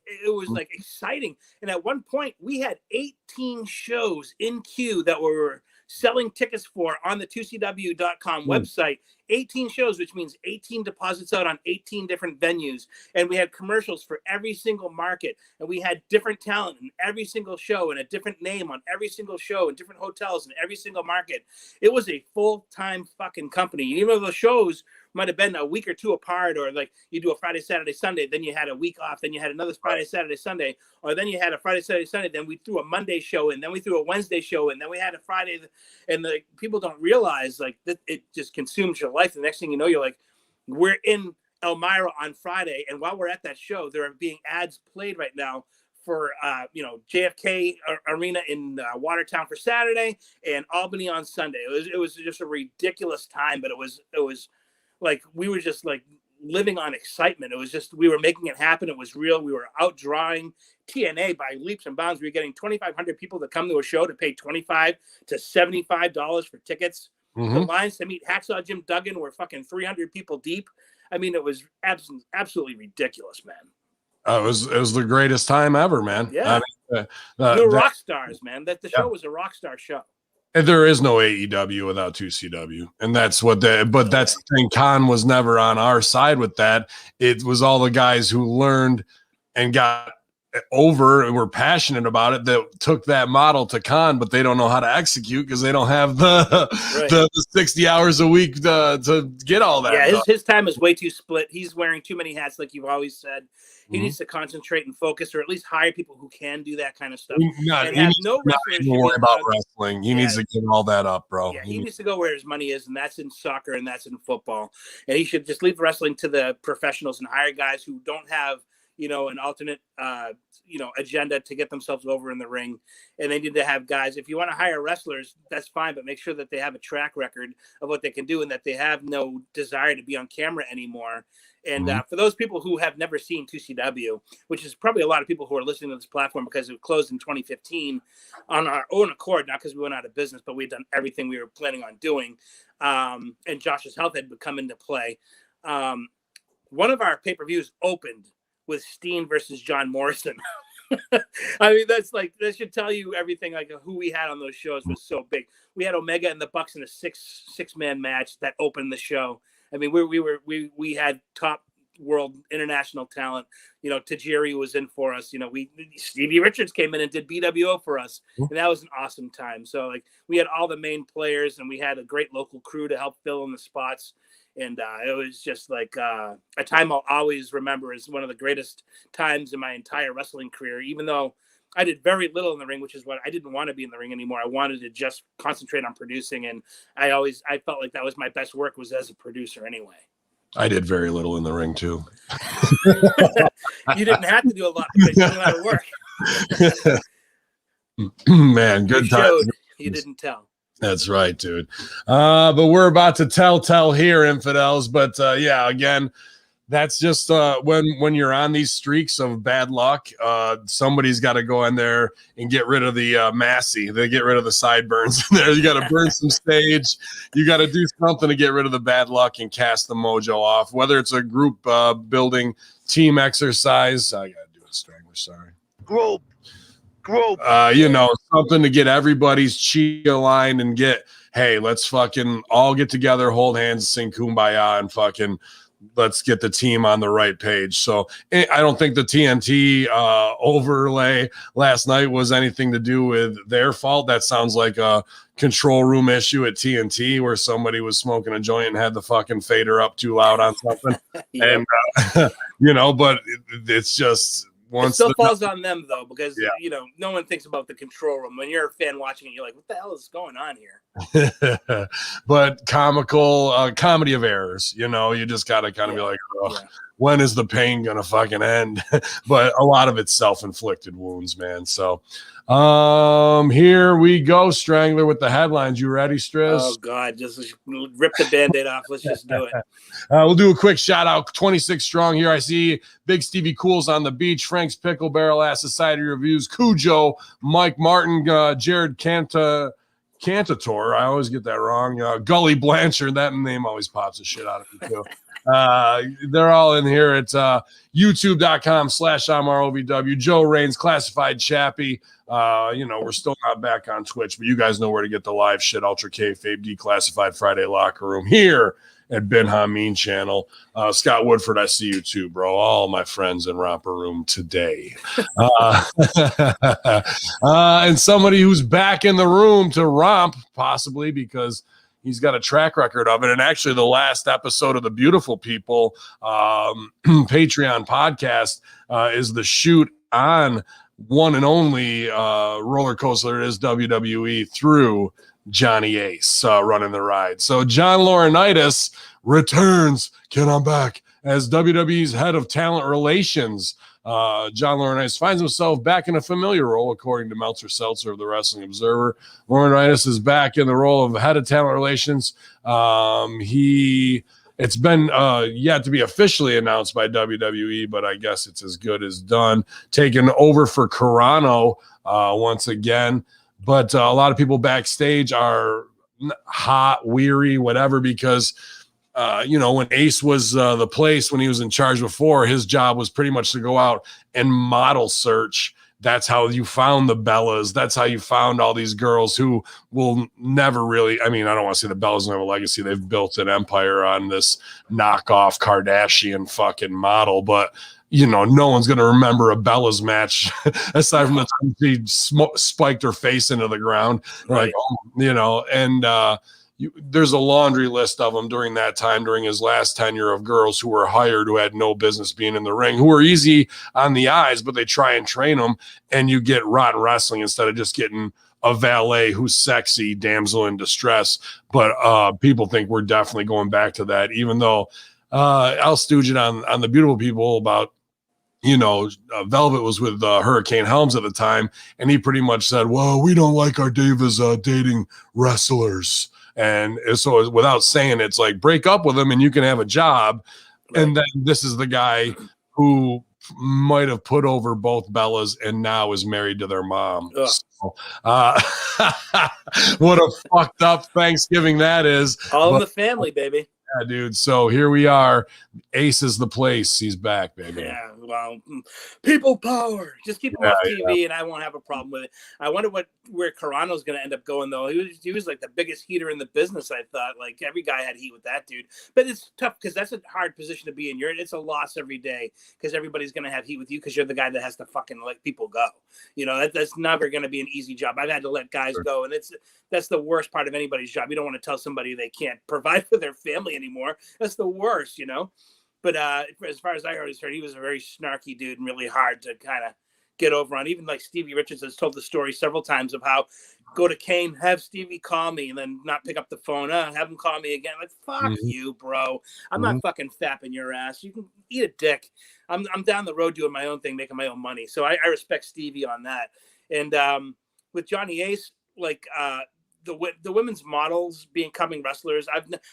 exciting. And at one point, we had 18 shows in queue that were selling tickets for on the 2CW.com website. 18 shows, which means 18 deposits out on 18 different venues. And we had commercials for every single market. And we had different talent in every single show and a different name on every single show and different hotels in every single market. It was a full-time fucking company. And even though the shows might have been a week or two apart, or like you do a Friday, Saturday, Sunday, then you had a week off, then you had another Friday, Saturday, Sunday, or then you had a Friday, Saturday, Sunday, then we threw a Monday show in, then we threw a Wednesday show in, then we had a Friday, and the people don't realize like that it just consumes your life. The next thing you know, you're like, we're in Elmira on Friday, and while we're at that show, there are being ads played right now for JFK Arena in Watertown for Saturday and Albany on Sunday. It was just a ridiculous time, but it was like we were just like living on excitement. It was just we were making it happen. It was real. We were outdrawing TNA by leaps and bounds. We were getting 2,500 people to come to a show to pay $25 to $75 for tickets. Mm-hmm. The lines to meet Hacksaw Jim Duggan were fucking 300 people deep. I mean, it was absolutely ridiculous, man. It was the greatest time ever, man. Yeah, rock stars, man. The show was a rock star show. And there is no AEW without 2CW, and that's what that's the thing. Khan was never on our side with that. It was all the guys who learned and got over and were passionate about it that took that model to Khan, but they don't know how to execute because they don't have the 60 hours a week to get all that. Yeah, his time is way too split. He's wearing too many hats, like you've always said. He needs to concentrate and focus, or at least hire people who can do that kind of stuff. He needs to worry about wrestling. He needs to give all that up, bro. Yeah, he needs to go where his money is, and that's in soccer and that's in football. And he should just leave wrestling to the professionals and hire guys who don't have an alternate, agenda to get themselves over in the ring. And they need to have guys, if you want to hire wrestlers, that's fine, but make sure that they have a track record of what they can do and that they have no desire to be on camera anymore. And for those people who have never seen 2CW, which is probably a lot of people who are listening to this platform because it closed in 2015 on our own accord, not because we went out of business, but we'd done everything we were planning on doing. And Josh's health had come into play. one of our pay-per-views opened with Steen versus John Morrison. I mean, that should tell you everything. Like who we had on those shows was so big. We had Omega and the Bucks in a six-man match that opened the show. I mean, we had top world international talent. Tajiri was in for us. Stevie Richards came in and did BWO for us, and that was an awesome time. So like we had all the main players, and we had a great local crew to help fill in the spots. And it was just like a time I'll always remember as one of the greatest times in my entire wrestling career, even though I did very little in the ring, which is what I didn't want to be in the ring anymore. I wanted to just concentrate on producing. And I felt like that was my best work was as a producer anyway. I did very little in the ring too. You didn't have to do a lot because you knew how to work. Man, good time. You didn't tell. That's right, dude. But we're about to tell here, infidels. But yeah, again, that's just when you're on these streaks of bad luck, somebody's got to go in there and get rid of the Massey. They get rid of the sideburns in there. You got to burn some stage. You got to do something to get rid of the bad luck and cast the mojo off. Whether it's a group building team exercise, I got to do a Strangler. Sorry. Group. Something to get everybody's chi aligned and hey, let's fucking all get together, hold hands, sing Kumbaya, and fucking let's get the team on the right page. So I don't think the TNT overlay last night was anything to do with their fault. That sounds like a control room issue at TNT where somebody was smoking a joint and had the fucking fader up too loud on something. And, but it's just... It still falls on them, though, because, no one thinks about the control room. When you're a fan watching it, you're like, what the hell is going on here? But comedy of errors, you just got to kind of be like, when is the pain going to fucking end? But a lot of it's self-inflicted wounds, man. So here we go, Strangler, with the headlines. You ready, Striz? Oh, God, just rip the Band-Aid off. Let's just do it. We'll do a quick shout-out. 26 strong here. I see Big Stevie Cool's on the beach. Frank's Pickle Barrel Ass Society Reviews. Cujo, Mike Martin, Jared Cantator. I always get that wrong. Gully Blanchard. That name always pops the shit out of me, too. They're all in here. It's youtube.com/ImROVW. Joe Raines, Classified Chappie. We're still not back on Twitch, but you guys know where to get the live shit. Ultra Kayfabe, Declassified Friday Locker Room here at Ben Hamin channel. Scott Woodford, I see you too, bro. All my friends in Romper Room today. And somebody who's back in the room to romp, possibly because he's got a track record of it. And actually the last episode of the Beautiful People Patreon podcast is the shoot on one and only roller coaster it is WWE through Johnny Ace running the ride. So John Laurinaitis returns, I'm back, as WWE's head of talent relations. John Laurinaitis finds himself back in a familiar role, according to Meltzer Seltzer of the Wrestling Observer. Laurinaitis is back in the role of head of talent relations. It's been yet to be officially announced by WWE, but I guess it's as good as done. Taking over for Carano once again. But a lot of people backstage are hot, weary, whatever, because, when Ace was the place, when he was in charge before, his job was pretty much to go out and model search. That's how you found the Bellas. That's how you found all these girls who will never really, I don't want to say the Bellas don't have a legacy. They've built an empire on this knockoff Kardashian fucking model, but no one's going to remember a Bella's match aside from the time she spiked her face into the ground. Right. There's a laundry list of them during that time, during his last tenure, of girls who were hired who had no business being in the ring, who were easy on the eyes, but they try and train them, and you get rotten wrestling instead of just getting a valet who's sexy, damsel in distress. But people think we're definitely going back to that, even though I'll stooge it on the Beautiful People about, Velvet was with Hurricane Helms at the time, and he pretty much said, well, we don't like our divas dating wrestlers. And so without saying, it's like, break up with him and you can have a job. Right. And then this is the guy who might have put over both Bellas and now is married to their mom. So, what a fucked up Thanksgiving that is. All in the family, baby. Yeah, dude. So here we are. Ace is the place. He's back, baby. Yeah, well, people power. Just keep him off TV, and I won't have a problem with it. I wonder where Carano's going to end up going, though. He was like the biggest heater in the business. I thought like every guy had heat with that dude, but it's tough because that's a hard position to be in. It's a loss every day because everybody's going to have heat with you because you're the guy that has to fucking let people go. You know, that's never going to be an easy job. I've had to let guys go, and that's the worst part of anybody's job. You don't want to tell somebody they can't provide for their family anymore. That's the worst, you know. But as far as I always heard, he was a very snarky dude and really hard to kind of get over on. Even like Stevie Richards has told the story several times of how go to Kane, have Stevie call me, and then not pick up the phone, have him call me again. Like, fuck you, bro. I'm not fucking fapping your ass. You can eat a dick. I'm down the road doing my own thing, making my own money. So I respect Stevie on that. And with Johnny Ace, like the women's models becoming wrestlers.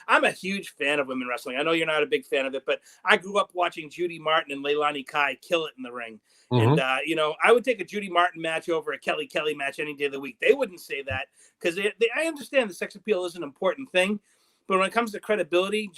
I'm a huge fan of women wrestling. I know you're not a big fan of it, but I grew up watching Judy Martin and Leilani Kai kill it in the ring. And, you know, I would take a Judy Martin match over a Kelly Kelly match any day of the week. They wouldn't say that because I understand the sex appeal is an important thing. But when it comes to credibility,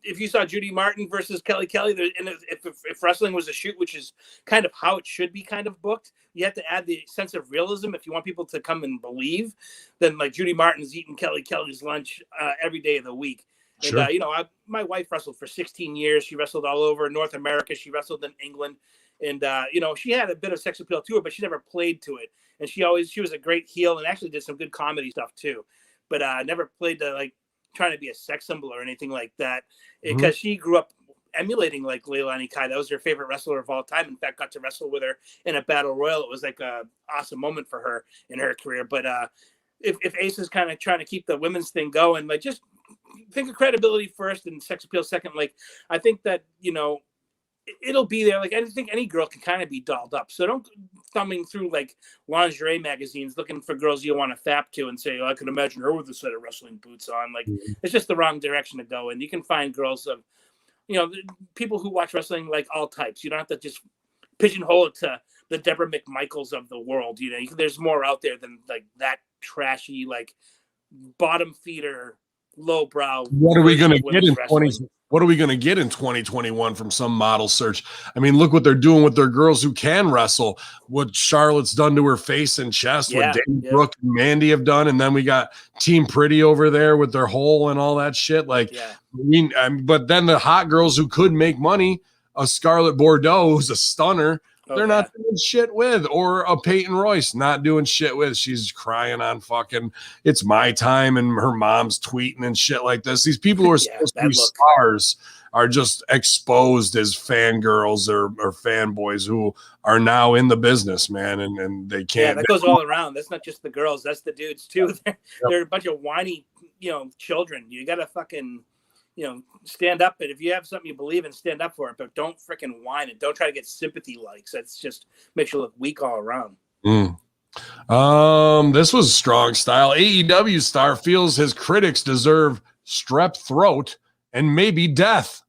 if you saw Judy Martin versus Kelly Kelly, and if wrestling was a shoot, which is kind of how it should be kind of booked, you have to add the sense of realism if you want people to come and believe. Then like Judy Martin's eating Kelly Kelly's lunch every day of the week. Sure. And, you know, my wife wrestled for 16 years. She wrestled all over North America. She wrestled in England. And, you know, she had a bit of sex appeal to her, but she never played to it. And she was a great heel and actually did some good comedy stuff too. But never played to like trying to be a sex symbol or anything like that because she grew up emulating like Leilani Kai. That was her favorite wrestler of all time. In fact, got to wrestle with her in a battle royal. It was like a awesome moment for her in her career. But if Ace is kind of trying to keep the women's thing going, like just think of credibility first and sex appeal second. Like I think that, you know, it'll be there. Like I think any girl can kind of be dolled up. So don't thumbing through like lingerie magazines looking for girls you want to fap to and say, oh, I could imagine her with a set of wrestling boots on. Like it's just the wrong direction to go. And you can find girls of, you know, people who watch wrestling like all types. You don't have to just pigeonhole it to the Deborah McMichaels of the world. You know, there's more out there than like that trashy, like bottom feeder, lowbrow. What are we going to get in 20? What are we going to get in 2021 from some model search? I mean, look what they're doing with their girls who can wrestle. What Charlotte's done to her face and chest, what Dana Brooke and Mandy have done, and then we got Team Pretty over there with their hole and all that shit. Like, but then the hot girls who could make money, a Scarlett Bordeaux who's a stunner. They're not doing shit with, or a Peyton Royce not doing shit with. She's crying on fucking It's My Time and her mom's tweeting and shit like this. These people who are supposed to be stars are just exposed as fangirls or fanboys who are now in the business, man, and they can't. Yeah, that goes all around. That's not just the girls. That's the dudes, too. They're a bunch of whiny, you know, children. You got to fucking, you know, stand up. And if you have something you believe in, stand up for it. But don't freaking whine and don't try to get sympathy likes. That's just makes you look weak all around. This was strong style. AEW star feels his critics deserve strep throat and maybe death.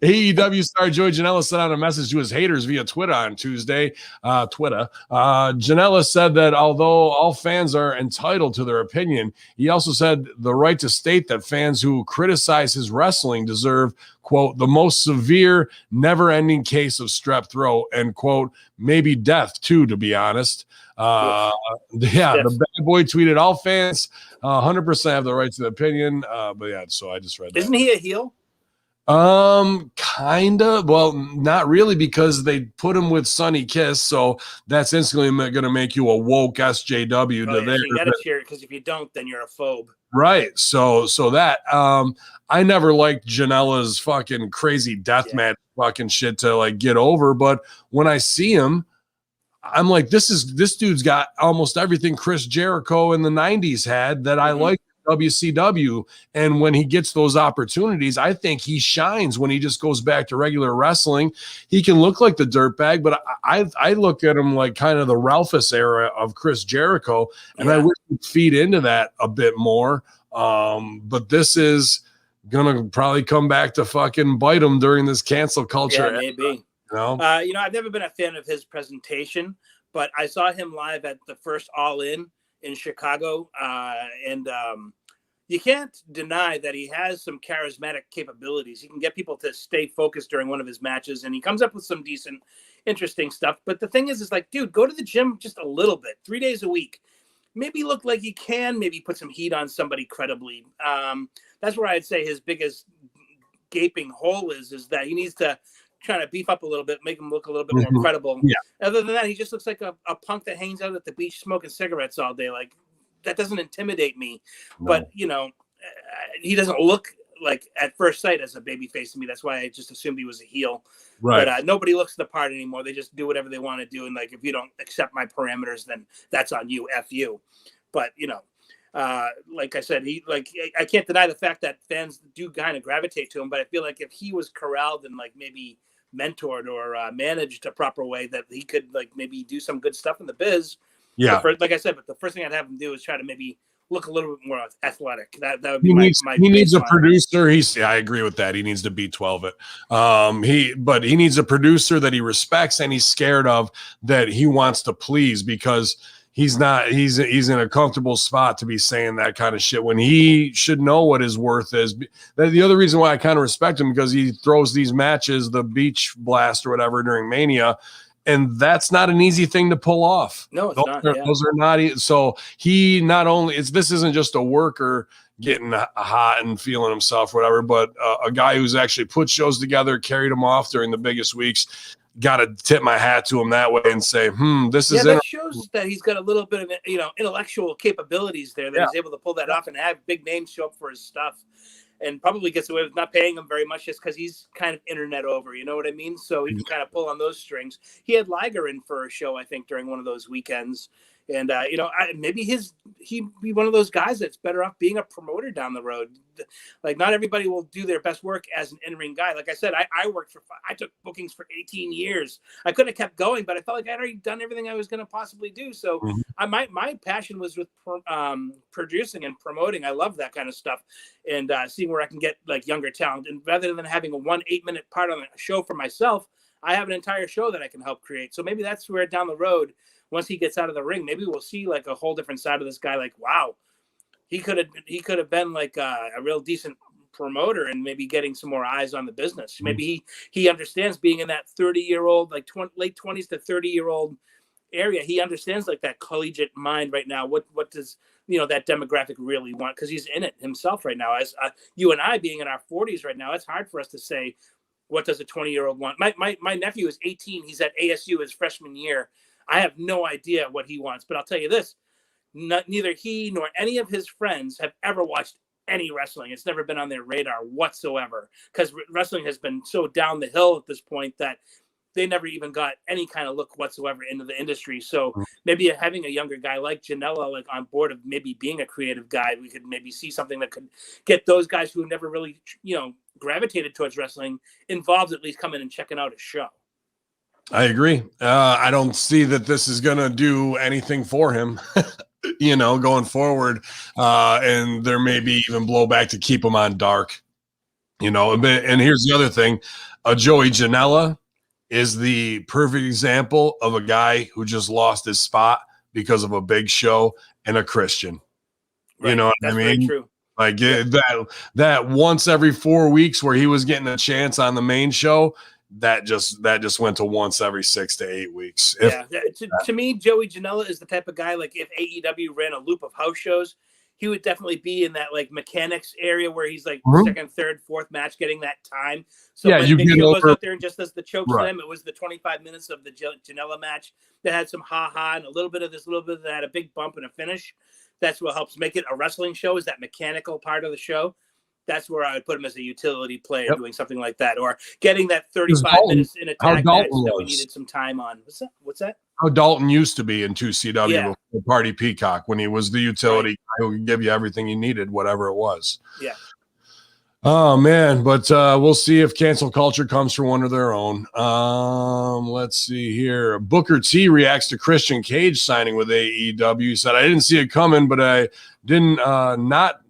AEW star Joey Janela sent out a message to his haters via Twitter on Tuesday. Janela said that although all fans are entitled to their opinion, he also said the right to state that fans who criticize his wrestling deserve, quote, the most severe, never-ending case of strep throat, and, quote, maybe death, too, to be honest. The bad boy tweeted, all fans 100% have the right to the opinion. But yeah, so I just read that. Isn't he a heel? Kinda. Well, not really, because they put him with Sonny Kiss, so that's instantly going to make you a woke SJW to there. You got to cheer, because if you don't, then you're a phobe. Right. So that I never liked Janela's fucking crazy deathmatch fucking shit to like get over, but when I see him, I'm like, this dude's got almost everything Chris Jericho in the 90s had that I like. WCW, and when he gets those opportunities, I think he shines. When he just goes back to regular wrestling, he can look like the dirtbag, but I look at him like kind of the Ralphus era of Chris Jericho, and I wish he'd feed into that a bit more. But this is gonna probably come back to fucking bite him during this cancel culture. Yeah, maybe. You know, I've never been a fan of his presentation, but I saw him live at the first All In Chicago, and you can't deny that he has some charismatic capabilities. He can get people to stay focused during one of his matches, and he comes up with some decent, interesting stuff. But the thing is like, dude, go to the gym just a little bit, 3 days a week. Maybe look like you can maybe put some heat on somebody credibly. That's where I'd say his biggest gaping hole is that he needs to try to beef up a little bit, make him look a little bit more credible. Yeah. Other than that, he just looks like a punk that hangs out at the beach smoking cigarettes all day. Like, that doesn't intimidate me. No. But, you know, he doesn't look like at first sight as a baby face to me. That's why I just assumed he was a heel. Right. But nobody looks the part anymore. They just do whatever they want to do. And like, if you don't accept my parameters, then that's on you. F you. But, you know, like I said, I can't deny the fact that fans do kind of gravitate to him. But I feel like if he was corralled and like maybe mentored or managed a proper way, that he could like maybe do some good stuff in the biz. Yeah. Like I said, but the first thing I'd have him do is try to maybe look a little bit more athletic. That would be he needs a producer. I agree with that. He needs to B12 it. But he needs a producer that he respects and he's scared of, that he wants to please, because he's in a comfortable spot to be saying that kind of shit when he should know what his worth is. The other reason why I kind of respect him, because he throws these matches, the beach blast or whatever during Mania, and that's not an easy thing to pull off. No, it's not. Those are not. So he not only this isn't just a worker getting hot and feeling himself, whatever, but a guy who's actually put shows together, carried them off during the biggest weeks. Got to tip my hat to him that way and say, this is. That shows that he's got a little bit of intellectual capabilities there, that he's able to pull that off and have big names show up for his stuff. And probably gets away with not paying him very much just because he's kind of internet over, you know what I mean? So he can kind of pull on those strings. He had Liger in for a show, I think, during one of those weekends. And, maybe he'd be one of those guys that's better off being a promoter down the road. Like, not everybody will do their best work as an in-ring guy. Like I said, I took bookings for 18 years. I could have kept going, but I felt like I'd already done everything I was going to possibly do. So my passion was with producing and promoting. I love that kind of stuff, and seeing where I can get like younger talent. And rather than having a 8-minute part on a show for myself, I have an entire show that I can help create. So maybe that's where down the road, once he gets out of the ring, maybe we'll see like a whole different side of this guy. Like, wow, he could have been like a real decent promoter and maybe getting some more eyes on the business. Maybe he understands being in that 30-year-old, like late 20s to 30-year-old area. He understands like that collegiate mind right now. What does that demographic really want? Because he's in it himself right now. As you and I being in our 40s right now, it's hard for us to say, what does a 20-year-old want? My nephew is 18. He's at ASU his freshman year. I have no idea what he wants, but I'll tell you this, neither he nor any of his friends have ever watched any wrestling. It's never been on their radar whatsoever, because wrestling has been so down the hill at this point that they never even got any kind of look whatsoever into the industry. So maybe having a younger guy like Janela like on board of maybe being a creative guy, we could maybe see something that could get those guys who never really, gravitated towards wrestling involved, at least coming and checking out a show. I agree. I don't see that this is going to do anything for him, going forward. And there may be even blowback to keep him on dark, and here's the other thing. Joey Janela is the perfect example of a guy who just lost his spot because of a big show and a Christian. Right. You know what I mean? Very true. Like that once every 4 weeks where he was getting a chance on the main show, that just went to once every 6 to 8 weeks. To me, Joey Janela is the type of guy, like if AEW ran a loop of house shows, he would definitely be in that like mechanics area where he's like second, third, fourth match getting that time. So when Big Show goes out there and just does the choke slam, it was the 25 minutes of the Janela match that had some ha-ha and a little bit of this, a little bit of that, a big bump and a finish. That's what helps make it a wrestling show, is that mechanical part of the show. That's where I would put him as a utility player doing something like that, or getting that 35 minutes in a tag match that we needed some time on. What's that? How Dalton used to be in 2CW before Party Peacock, when he was the utility guy who could give you everything you needed, whatever it was. Yeah. Oh, man. But we'll see if cancel culture comes from one of their own. Let's see here. Booker T reacts to Christian Cage signing with AEW. He said, I didn't see it coming, but I didn't not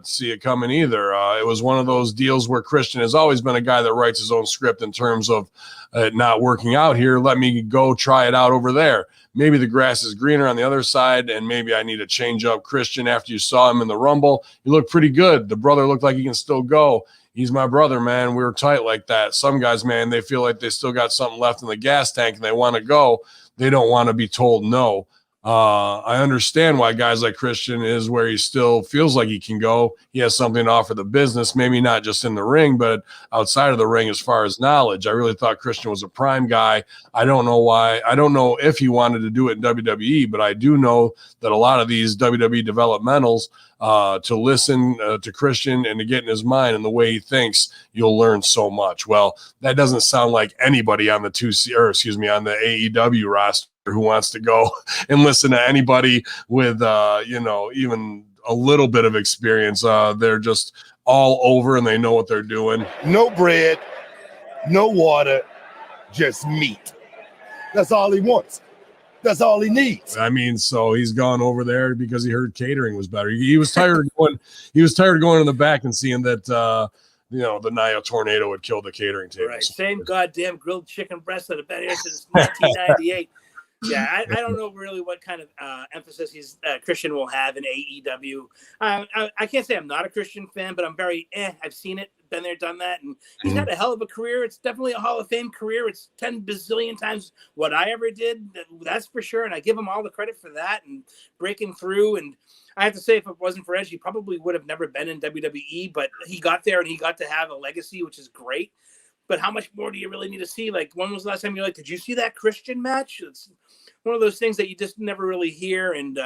see it coming either. It was one of those deals where Christian has always been a guy that writes his own script in terms of it not working out here. Let me go try it out over there. maybe the grass is greener on the other side, and maybe I need to change up Christian after you saw him in the Rumble. He looked pretty good. The brother looked like he can still go. He's my brother, man. We were tight like that. Some guys, man, they feel like they still got something left in the gas tank and they want to go. They don't want to be told no. I understand why guys like Christian is where he still feels like he can go. He has something to offer the business, maybe not just in the ring, but outside of the ring as far as knowledge. I really thought Christian was a prime guy. I don't know why. I don't know if he wanted to do it in WWE, but I do know that a lot of these WWE developmentals, to listen to Christian and to get in his mind and the way he thinks, you'll learn so much. Well, that doesn't sound like anybody on the on the AEW roster who wants to go and listen to anybody with, even a little bit of experience. They're just all over and they know what they're doing. No bread, no water, just meat. That's all he wants. That's all he needs. I mean, so he's gone over there because he heard catering was better. He was tired of going. He was tired of going in the back and seeing that the Nile tornado would kill the catering table. Right. Same goddamn grilled chicken breast that have been here since 1998. Yeah, I don't know really what kind of emphasis Christian will have in AEW. I can't say I'm not a Christian fan, but I'm very I've seen it, been there, done that, and he's had a hell of a career. It's definitely a Hall of Fame career. It's 10 bazillion times what I ever did. That's for sure, and I give him all the credit for that and breaking through. And I have to say, if it wasn't for Edge, he probably would have never been in WWE, but he got there and he got to have a legacy, which is great. But how much more do you really need to see? Like, when was the last time you're like, did you see that Christian match? It's one of those things that you just never really hear. And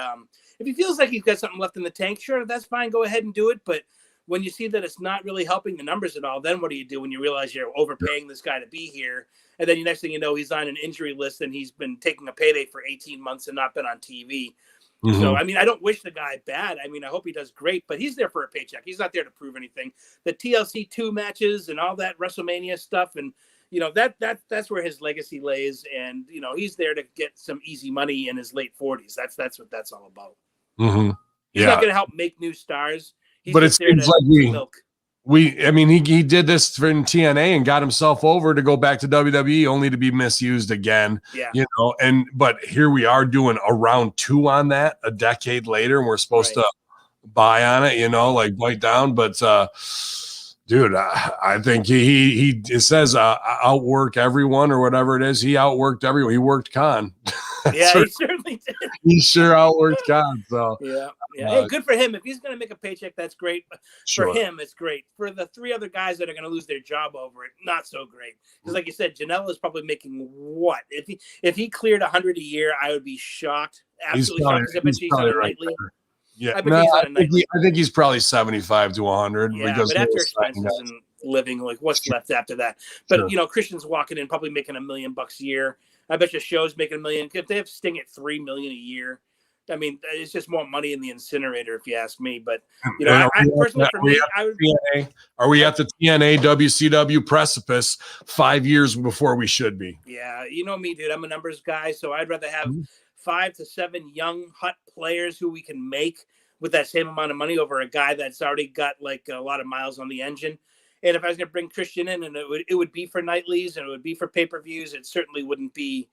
if he feels like he's got something left in the tank, sure, that's fine. Go ahead and do it. But when you see that it's not really helping the numbers at all, then what do you do when you realize you're overpaying this guy to be here? And then the next thing you know, he's on an injury list and he's been taking a payday for 18 months and not been on TV. Mm-hmm. So, I mean, I don't wish the guy bad. I mean, I hope he does great, but he's there for a paycheck. He's not there to prove anything. The TLC 2 matches and all that WrestleMania stuff, and that's where his legacy lays. And he's there to get some easy money in his late 40s. That's what that's all about. Mm-hmm. He's not going to help make new stars. He's but it seems like milk. He did this for TNA and got himself over to go back to WWE only to be misused again. Yeah. But here we are doing a round 2 on that a decade later, and we're supposed to buy on it, like bite down. But dude, I think he says outwork everyone or whatever it is. He outworked everyone. He worked Khan. Yeah, he certainly did. He sure outworked Khan. So yeah. Hey, good for him. If he's going to make a paycheck, that's great. For him, it's great. For the 3 other guys that are going to lose their job over it, not so great. Because, like you said, Janela is probably making what? If he cleared $100 a year, I would be shocked. Absolutely shocked. Because I bet he's on a nightly. Yeah, I think he's probably 75 to 100. Yeah, but after expenses and living, like what's left after that? But Christian's walking in probably making $1 million a year. I bet your show's making $1 million. If they have Sting at $3 million a year, I mean, it's just more money in the incinerator, if you ask me. But I personally, for me, I would. Are we at the TNA WCW precipice 5 years before we should be? Yeah, you know me, dude. I'm a numbers guy, so I'd rather have 5 to 7 young, hot players who we can make with that same amount of money over a guy that's already got like a lot of miles on the engine. And if I was going to bring Christian in, and it would be for nightlies and it would be for pay-per-views, it certainly wouldn't be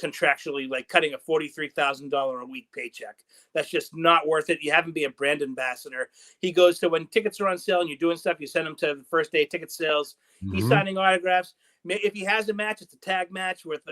contractually like cutting a $43,000 a week paycheck. That's just not worth it. You have him be a brand ambassador. He goes to when tickets are on sale and you're doing stuff, you send him to the first day ticket sales. Mm-hmm. He's signing autographs. If he has a match, it's a tag match with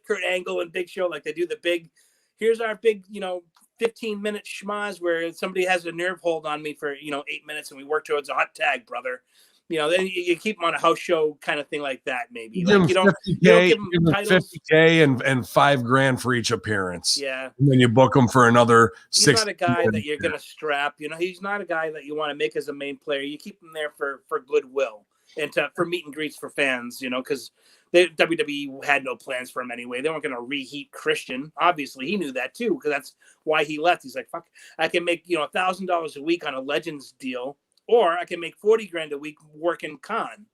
Kurt Angle and Big Show, like they do the big. Here's our big 15-minute schmaz where somebody has a nerve hold on me for 8 minutes and we work towards a hot tag, brother. Then you keep them on a house show kind of thing like that, maybe. Like you don't give them titles. $50K and $5,000 for each appearance. Yeah. And then you book them for another 6. He's not a guy that you're going to strap. He's not a guy that you want to make as a main player. You keep him there for goodwill and for meet and greets for fans, because WWE had no plans for him anyway. They weren't going to reheat Christian. Obviously, he knew that too, because that's why he left. He's like, fuck, I can make $1,000 a week on a Legends deal. Or I can make $40,000 a week working Khan.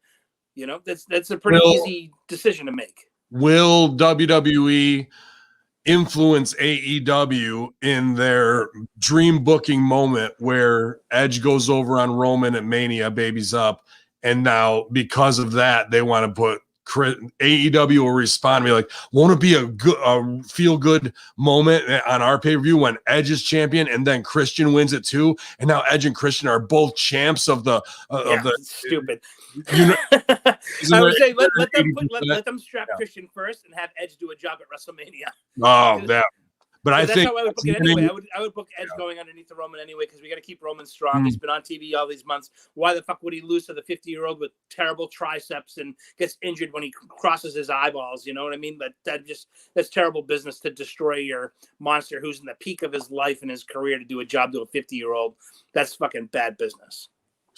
That's a pretty easy decision to make. Will WWE influence AEW in their dream booking moment where Edge goes over on Roman at Mania, babies up, and now because of that they want to put AEW will respond and be like, won't it be a good, feel good moment on our pay-per-view when Edge is champion and then Christian wins it too? And now Edge and Christian are both champs of the, stupid. You know, I would say let them strap Christian first and have Edge do a job at WrestleMania. Oh, yeah. But I that's think how I would book it anyway. I would book Edge going underneath the Roman anyway, because we got to keep Roman strong. He's been on TV all these months. Why the fuck would he lose to the 50-year-old with terrible triceps and gets injured when he crosses his eyeballs? You know what I mean? But that's terrible business to destroy your monster who's in the peak of his life and his career to do a job to a 50-year-old. That's fucking bad business.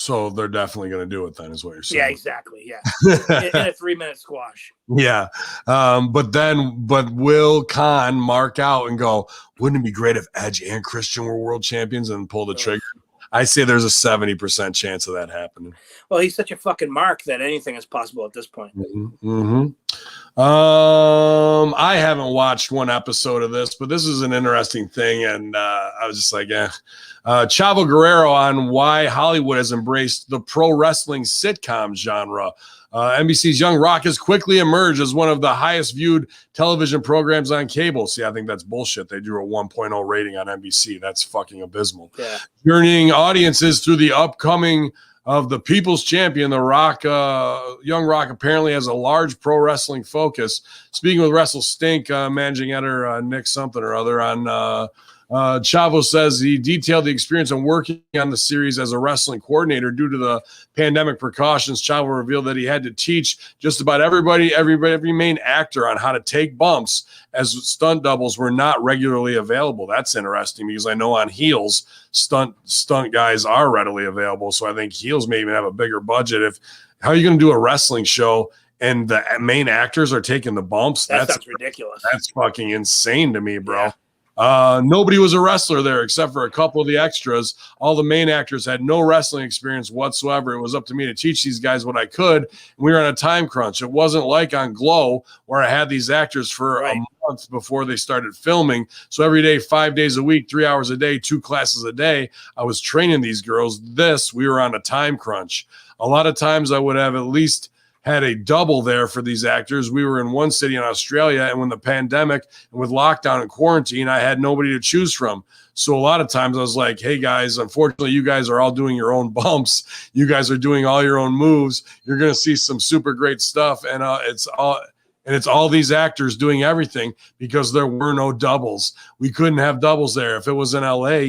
So they're definitely going to do it then, is what you're saying. Yeah, exactly. Yeah. in a 3-minute squash. Yeah. But will Khan mark out and go, wouldn't it be great if Edge and Christian were world champions and pull the trigger? I say there's a 70% chance of that happening. Well, he's such a fucking mark that anything is possible at this point. I haven't watched one episode of this, but this is an interesting thing. And I was just like, Chavo Guerrero on why Hollywood has embraced the pro wrestling sitcom genre. NBC's Young Rock has quickly emerged as one of the highest viewed television programs on cable. See, I think that's bullshit. They drew a 1.0 rating on NBC. That's fucking abysmal. Yeah. Journeying audiences through the upcoming of the People's Champion, The Rock, Young Rock apparently has a large pro wrestling focus. Speaking with Wrestle Stink, managing editor Nick something or other on Chavo says he detailed the experience of working on the series as a wrestling coordinator. Due to the pandemic precautions, Chavo revealed that he had to teach just about every main actor on how to take bumps, as stunt doubles were not regularly available. That's interesting because I know on heels, stunt guys are readily available. So I think heels may even have a bigger budget. How are you going to do a wrestling show and the main actors are taking the bumps? That sounds ridiculous. That's fucking insane to me, bro. Yeah. Nobody was a wrestler there except for a couple of the extras. All the main actors had no wrestling experience whatsoever. It was up to me to teach these guys what I could. We were on a time crunch. It wasn't like on Glow where I had these actors for a month before they started filming. So every day, 5 days a week, 3 hours a day, 2 classes a day, I was training these girls. We were on a time crunch. A lot of times I would have at least had a double there for these actors. We were in one city in Australia, and when the pandemic and with lockdown and quarantine, I had nobody to choose from. So a lot of times I was like, hey guys, unfortunately, you guys are all doing your own bumps. You guys are doing all your own moves. You're going to see some super great stuff. And it's all these actors doing everything because there were no doubles. We couldn't have doubles there. If it was in LA,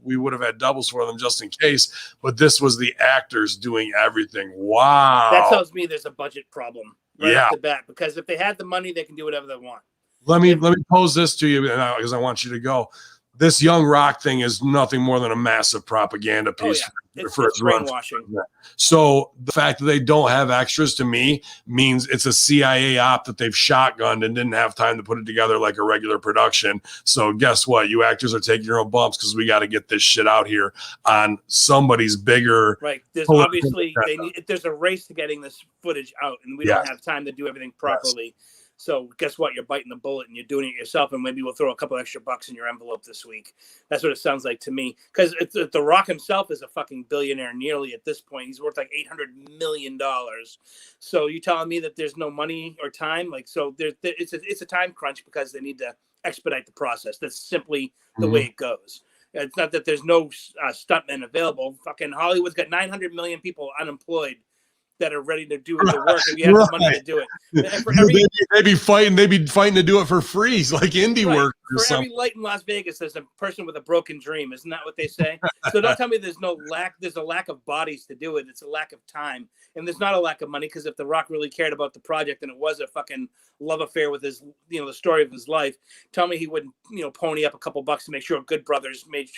we would have had doubles for them just in case. But this was the actors doing everything. Wow. That tells me there's a budget problem off the bat, because if they had the money, they can do whatever they want. Let me pose this to you because I want you to go. This Young Rock thing is nothing more than a massive propaganda piece for its brainwashing. So the fact that they don't have extras to me means it's a CIA op that they've shotgunned and didn't have time to put it together like a regular production. So guess what? You actors are taking your own bumps because we got to get this shit out here on somebody's bigger. Right. There's obviously there's a race to getting this footage out, and we don't have time to do everything properly. Yes. So guess what? You're biting the bullet and you're doing it yourself, and maybe we'll throw a couple extra bucks in your envelope this week. That's what it sounds like to me. Because The Rock himself is a fucking billionaire nearly at this point. He's worth like $800 million. So you telling me that there's no money or time? It's a time crunch because they need to expedite the process. That's simply the way it goes. It's not that there's no stuntmen available. Fucking Hollywood's got 900 million people unemployed that are ready to do the work, and you have the money to do it. They'd be fighting to do it for free, like indie work or something. For every light in Las Vegas, there's a person with a broken dream. Isn't that what they say? So don't tell me there's a lack of bodies to do it. It's a lack of time. And there's not a lack of money, because if The Rock really cared about the project and it was a fucking love affair with his, the story of his life, tell me he wouldn't, pony up a couple bucks to make sure Good Brothers made